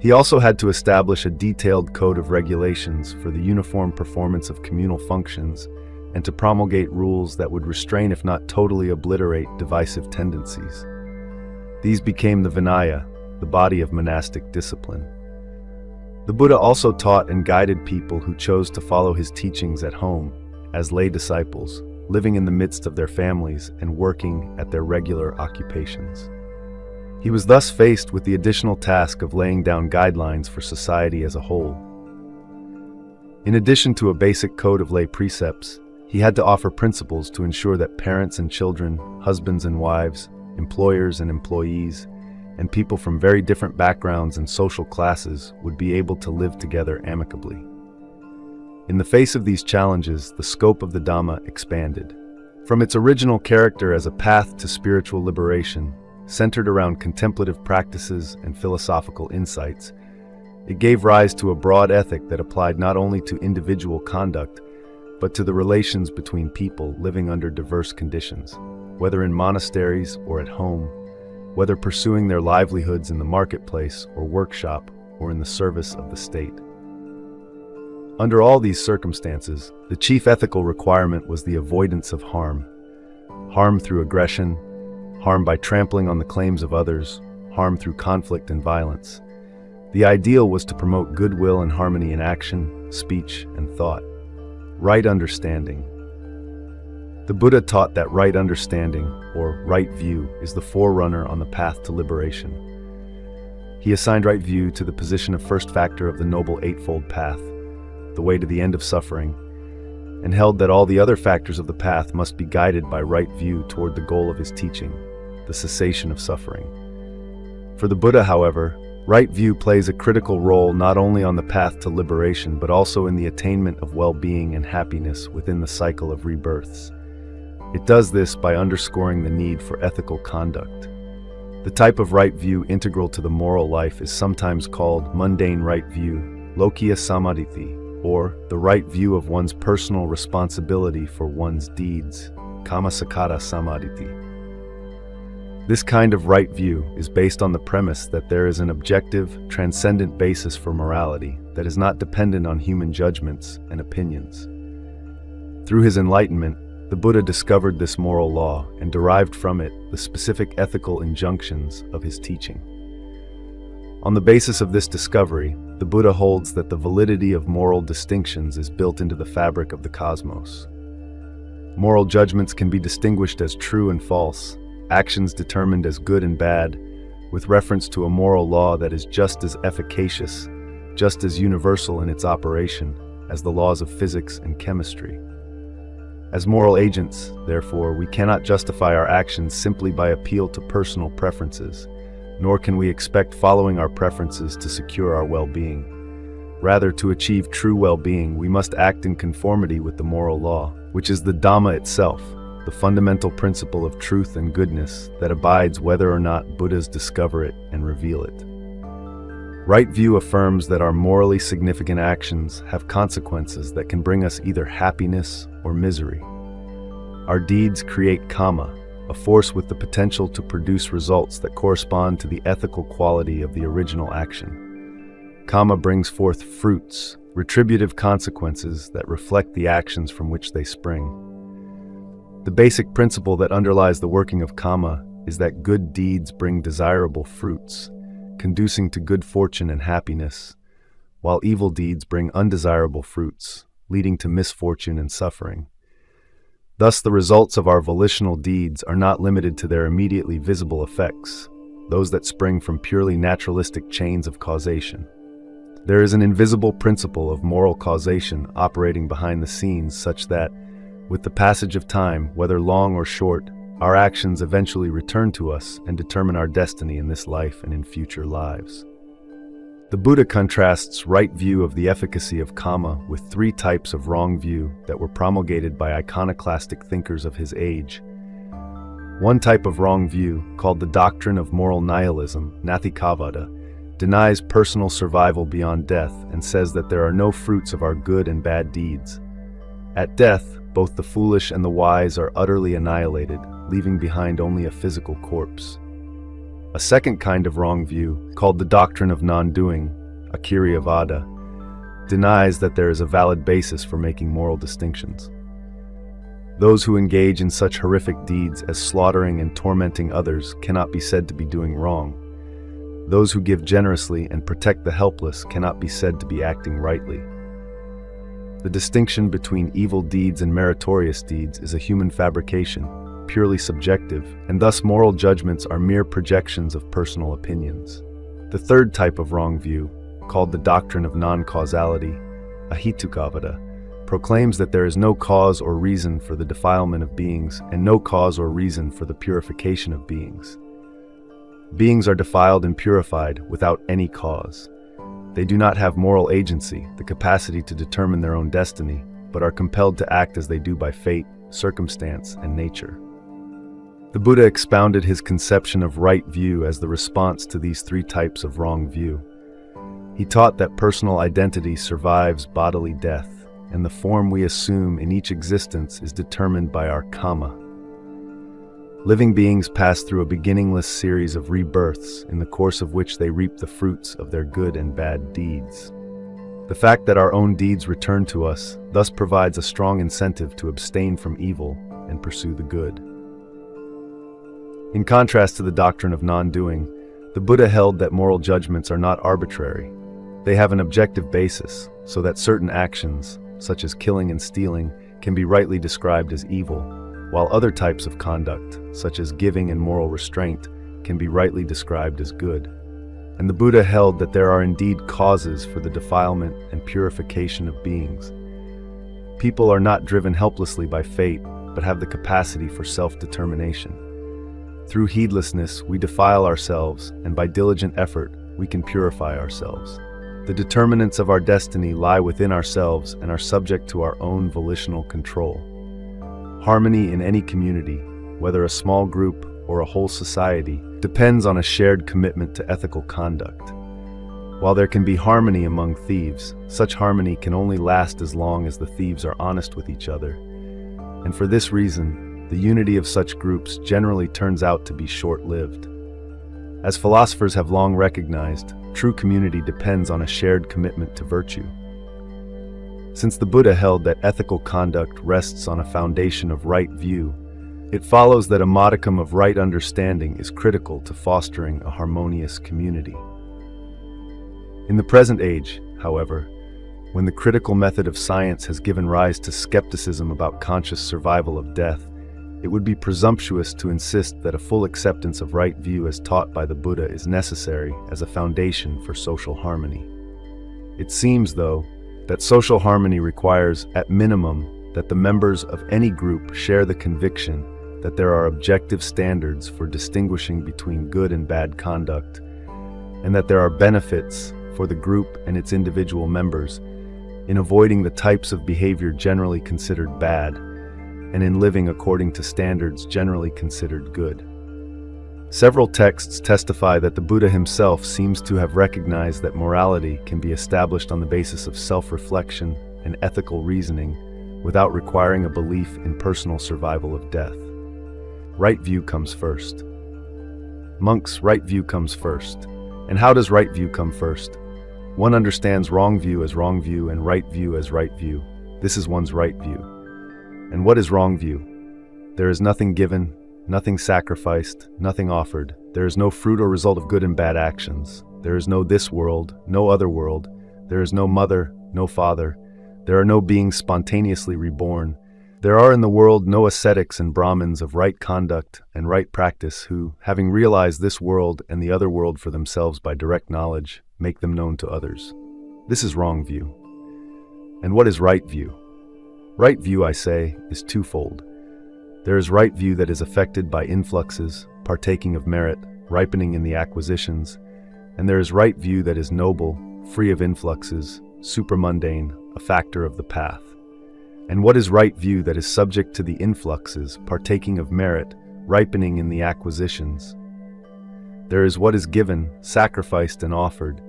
He also had to establish a detailed code of regulations for the uniform performance of communal functions and to promulgate rules that would restrain, if not totally obliterate, divisive tendencies. These became the Vinaya, the body of monastic discipline. The Buddha also taught and guided people who chose to follow his teachings at home, as lay disciples, living in the midst of their families and working at their regular occupations. He was thus faced with the additional task of laying down guidelines for society as a whole. In addition to a basic code of lay precepts, he had to offer principles to ensure that parents and children, husbands and wives, employers and employees, and people from very different backgrounds and social classes would be able to live together amicably. In the face of these challenges, the scope of the Dhamma expanded. From its original character as a path to spiritual liberation, centered around contemplative practices and philosophical insights, it gave rise to a broad ethic that applied not only to individual conduct, but to the relations between people living under diverse conditions, whether in monasteries or at home, whether pursuing their livelihoods in the marketplace or workshop or in the service of the state. Under all these circumstances, the chief ethical requirement was the avoidance of harm. Harm through aggression, harm by trampling on the claims of others, harm through conflict and violence. The ideal was to promote goodwill and harmony in action, speech, and thought. Right understanding. The Buddha taught that right understanding, or right view, is the forerunner on the path to liberation. He assigned right view to the position of first factor of the Noble Eightfold Path, the way to the end of suffering, and held that all the other factors of the path must be guided by right view toward the goal of his teaching, the cessation of suffering. For the Buddha, however, right view plays a critical role not only on the path to liberation but also in the attainment of well-being and happiness within the cycle of rebirths. It does this by underscoring the need for ethical conduct. The type of right view integral to the moral life is sometimes called mundane right view, lokiya samadhi, or the right view of one's personal responsibility for one's deeds, kamasakkata samadhi. This kind of right view is based on the premise that there is an objective, transcendent basis for morality that is not dependent on human judgments and opinions. Through his enlightenment, the Buddha discovered this moral law and derived from it the specific ethical injunctions of his teaching. On the basis of this discovery, the Buddha holds that the validity of moral distinctions is built into the fabric of the cosmos. Moral judgments can be distinguished as true and false, actions determined as good and bad, with reference to a moral law that is just as efficacious, just as universal in its operation as the laws of physics and chemistry. As moral agents, therefore, we cannot justify our actions simply by appeal to personal preferences, nor can we expect following our preferences to secure our well-being. Rather, to achieve true well-being, we must act in conformity with the moral law, which is the Dhamma itself, the fundamental principle of truth and goodness that abides whether or not Buddhas discover it and reveal it. Right view affirms that our morally significant actions have consequences that can bring us either happiness or misery. Our deeds create karma, a force with the potential to produce results that correspond to the ethical quality of the original action. Karma brings forth fruits, retributive consequences that reflect the actions from which they spring. The basic principle that underlies the working of karma is that good deeds bring desirable fruits, conducing to good fortune and happiness, while evil deeds bring undesirable fruits, leading to misfortune and suffering. Thus, the results of our volitional deeds are not limited to their immediately visible effects, those that spring from purely naturalistic chains of causation. There is an invisible principle of moral causation operating behind the scenes such that, with the passage of time, whether long or short, our actions eventually return to us and determine our destiny in this life and in future lives. The Buddha contrasts right view of the efficacy of karma with three types of wrong view that were promulgated by iconoclastic thinkers of his age. One type of wrong view, called the doctrine of moral nihilism, nathikavada, denies personal survival beyond death and says that there are no fruits of our good and bad deeds. At death, both the foolish and the wise are utterly annihilated, leaving behind only a physical corpse. A second kind of wrong view, called the doctrine of non-doing, Vada, denies that there is a valid basis for making moral distinctions. Those who engage in such horrific deeds as slaughtering and tormenting others cannot be said to be doing wrong. Those who give generously and protect the helpless cannot be said to be acting rightly. The distinction between evil deeds and meritorious deeds is a human fabrication, purely subjective, and thus moral judgments are mere projections of personal opinions. The third type of wrong view, called the doctrine of non-causality, Vada, proclaims that there is no cause or reason for the defilement of beings and no cause or reason for the purification of beings. Beings are defiled and purified without any cause. They do not have moral agency, the capacity to determine their own destiny, but are compelled to act as they do by fate, circumstance, and nature. The Buddha expounded his conception of right view as the response to these three types of wrong view. He taught that personal identity survives bodily death, and the form we assume in each existence is determined by our karma. Living beings pass through a beginningless series of rebirths in the course of which they reap the fruits of their good and bad deeds. The fact that our own deeds return to us thus provides a strong incentive to abstain from evil and pursue the good. In contrast to the doctrine of non-doing, the Buddha held that moral judgments are not arbitrary. They have an objective basis, so that certain actions, such as killing and stealing, can be rightly described as evil, while other types of conduct, such as giving and moral restraint, can be rightly described as good. And the Buddha held that there are indeed causes for the defilement and purification of beings. People are not driven helplessly by fate, but have the capacity for self-determination. Through heedlessness, we defile ourselves, and by diligent effort, we can purify ourselves. The determinants of our destiny lie within ourselves and are subject to our own volitional control. Harmony in any community, whether a small group or a whole society, depends on a shared commitment to ethical conduct. While there can be harmony among thieves, such harmony can only last as long as the thieves are honest with each other. And for this reason, the unity of such groups generally turns out to be short-lived. As philosophers have long recognized, true community depends on a shared commitment to virtue. Since the Buddha held that ethical conduct rests on a foundation of right view, it follows that a modicum of right understanding is critical to fostering a harmonious community. In the present age, however, when the critical method of science has given rise to skepticism about conscious survival of death, it would be presumptuous to insist that a full acceptance of right view as taught by the Buddha is necessary as a foundation for social harmony. It seems, though, that social harmony requires, at minimum, that the members of any group share the conviction that there are objective standards for distinguishing between good and bad conduct, and that there are benefits for the group and its individual members in avoiding the types of behavior generally considered bad, and in living according to standards generally considered good. Several texts testify that the Buddha himself seems to have recognized that morality can be established on the basis of self-reflection and ethical reasoning without requiring a belief in personal survival of death. Right view comes first. Monks, right view comes first. And how does right view come first? One understands wrong view as wrong view and right view as right view. This is one's right view. And what is wrong view? There is nothing given, nothing sacrificed, nothing offered. There is no fruit or result of good and bad actions. There is no this world, no other world. There is no mother, no father. There are no beings spontaneously reborn. There are in the world no ascetics and Brahmins of right conduct and right practice who, having realized this world and the other world for themselves by direct knowledge, make them known to others. This is wrong view. And what is right view? Right view, I say, is twofold. There is right view that is affected by influxes, partaking of merit, ripening in the acquisitions, and there is right view that is noble, free of influxes, supramundane, a factor of the path. And what is right view that is subject to the influxes, partaking of merit, ripening in the acquisitions? There is what is given, sacrificed and offered.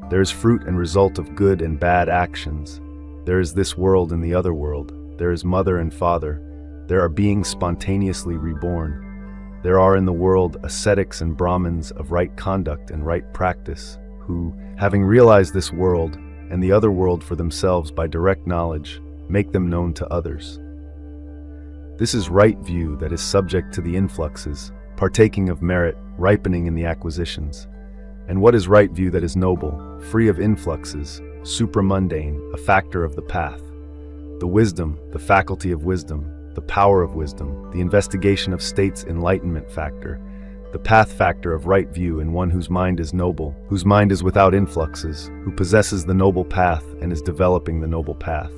There is fruit and result of good and bad actions. There is this world and the other world. there is mother and father, there are beings spontaneously reborn. There are in the world ascetics and Brahmins of right conduct and right practice, who, having realized this world and the other world for themselves by direct knowledge, make them known to others. This is right view that is subject to the influxes, partaking of merit, ripening in the acquisitions. And what is right view that is noble, free of influxes, supramundane, a factor of the path? The wisdom, the faculty of wisdom, the power of wisdom, the investigation of states enlightenment factor, the path factor of right view in one whose mind is noble, whose mind is without influxes, who possesses the noble path and is developing the noble path.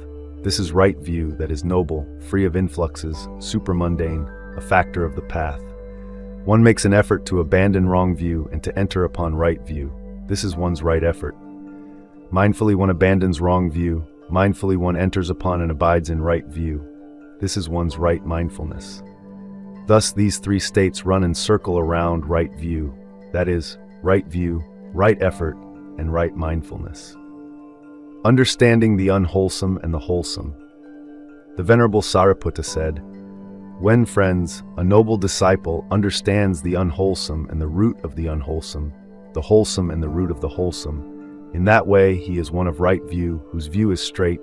This is right view that is noble, free of influxes, supramundane, a factor of the path. One makes an effort to abandon wrong view and to enter upon right view. This is one's right effort. Mindfully one abandons wrong view. Mindfully one enters upon and abides in right view. This is one's right mindfulness. Thus these three states run and circle around right view. That is, right view, right effort, and right mindfulness. Understanding the unwholesome and the wholesome. The Venerable Sariputta said, "When, friends, a noble disciple understands the unwholesome and the root of the unwholesome, the wholesome and the root of the wholesome, in that way he is one of right view, whose view is straight,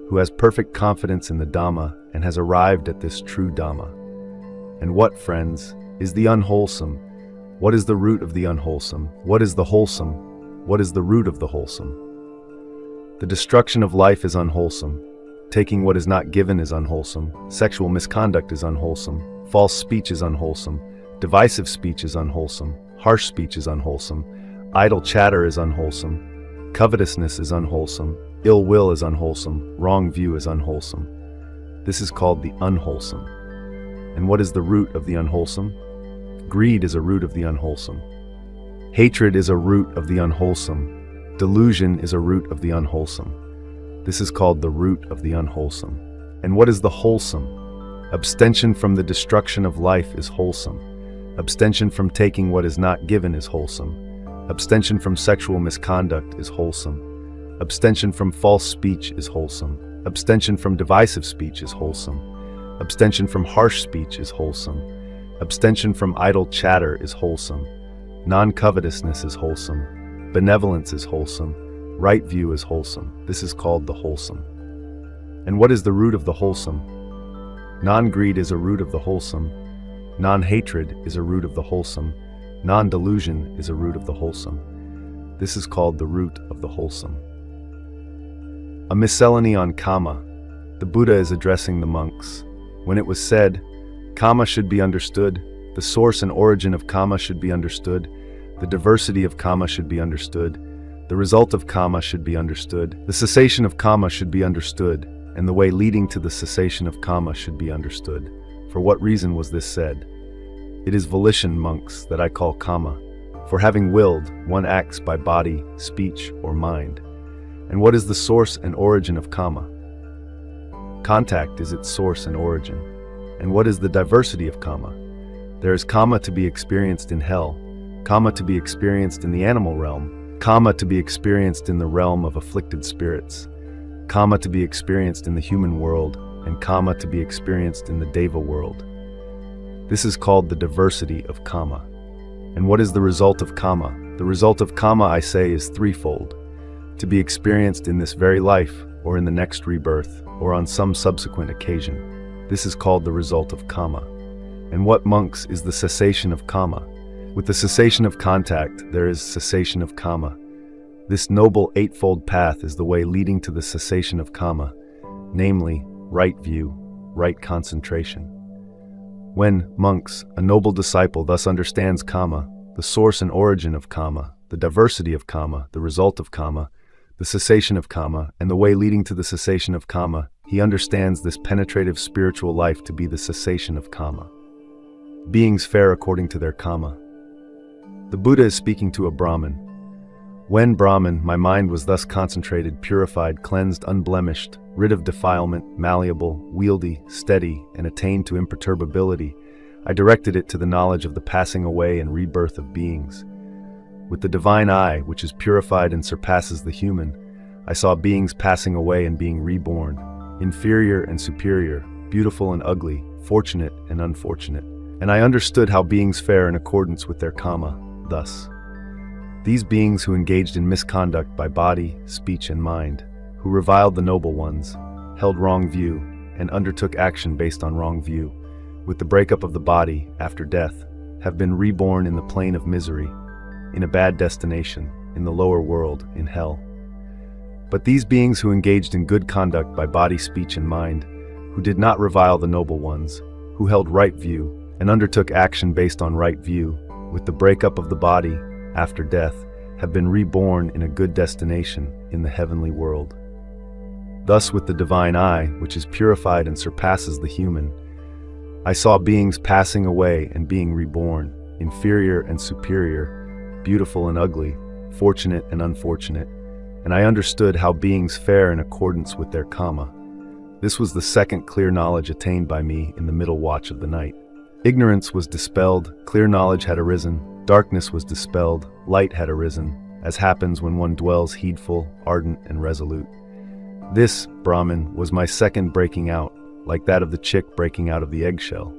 who has perfect confidence in the Dhamma and has arrived at this true Dhamma." And what, friends, is the unwholesome? What is the root of the unwholesome? What is the wholesome? What is the root of the wholesome? The destruction of life is unwholesome. Taking what is not given is unwholesome. Sexual misconduct is unwholesome. False speech is unwholesome. Divisive speech is unwholesome. Harsh speech is unwholesome. Idle chatter is unwholesome. Covetousness is unwholesome. Ill will is unwholesome. Wrong view is unwholesome. This is called the unwholesome. And what is the root of the unwholesome? Greed is a root of the unwholesome. Hatred is a root of the unwholesome. Delusion is a root of the unwholesome. This is called the root of the unwholesome. And what is the wholesome? Abstention from the destruction of life is wholesome. Abstention from taking what is not given is wholesome. Abstention from sexual misconduct is wholesome. Abstention from false speech is wholesome. Abstention from divisive speech is wholesome. Abstention from harsh speech is wholesome. Abstention from idle chatter is wholesome. Non-covetousness is wholesome. Benevolence is wholesome. Right view is wholesome. This is called the wholesome. And what is the root of the wholesome? Non-greed is a root of the wholesome. Non-hatred is a root of the wholesome. Non-delusion is a root of the wholesome. This is called the root of the wholesome. A miscellany on Kama. The Buddha is addressing the monks. When it was said, Kama should be understood, the source and origin of Kama should be understood, the diversity of Kama should be understood, the result of Kama should be understood, the cessation of Kama should be understood, and the way leading to the cessation of Kama should be understood. For what reason was this said? It is volition, monks, that I call Kama. For having willed, one acts by body, speech, or mind. And what is the source and origin of Kama? Contact is its source and origin. And what is the diversity of Kama? There is Kama to be experienced in hell, Kama to be experienced in the animal realm, Kama to be experienced in the realm of afflicted spirits, Kama to be experienced in the human world, and Kama to be experienced in the Deva world. This is called the diversity of Kama. And what is the result of Kama? The result of Kama, I say, is threefold: to be experienced in this very life, or in the next rebirth, or on some subsequent occasion. This is called the result of Kama. And what, monks, is the cessation of Kama? With the cessation of contact, there is cessation of Kama. This noble eightfold path is the way leading to the cessation of Kama, namely, right view, right concentration. When, monks, a noble disciple thus understands Kama, the source and origin of Kama, the diversity of Kama, the result of Kama, the cessation of Kama, and the way leading to the cessation of Kama, he understands this penetrative spiritual life to be the cessation of Kama. Beings fare according to their Kama. The Buddha is speaking to a Brahmin. When, Brahmin, my mind was thus concentrated, purified, cleansed, unblemished, rid of defilement, malleable, wieldy, steady, and attained to imperturbability, I directed it to the knowledge of the passing away and rebirth of beings. With the divine eye, which is purified and surpasses the human, I saw beings passing away and being reborn. inferior and superior, beautiful and ugly, fortunate and unfortunate. And I understood how beings fare in accordance with their karma, thus. These beings who engaged in misconduct by body, speech, and mind, who reviled the noble ones, held wrong view, and undertook action based on wrong view, with the breakup of the body after death, have been reborn in the plane of misery, in a bad destination, in the lower world, in hell. But these beings who engaged in good conduct by body, speech, and mind, who did not revile the noble ones, who held right view, and undertook action based on right view, with the breakup of the body after death, have been reborn in a good destination in the heavenly world. Thus, with the divine eye, which is purified and surpasses the human, I saw beings passing away and being reborn, inferior and superior, beautiful and ugly, fortunate and unfortunate, and I understood how beings fare in accordance with their karma. This was the second clear knowledge attained by me in the middle watch of the night. Ignorance was dispelled, clear knowledge had arisen, darkness was dispelled, light had arisen, as happens when one dwells heedful, ardent, and resolute. This, Brahman, was my second breaking out, like that of the chick breaking out of the eggshell.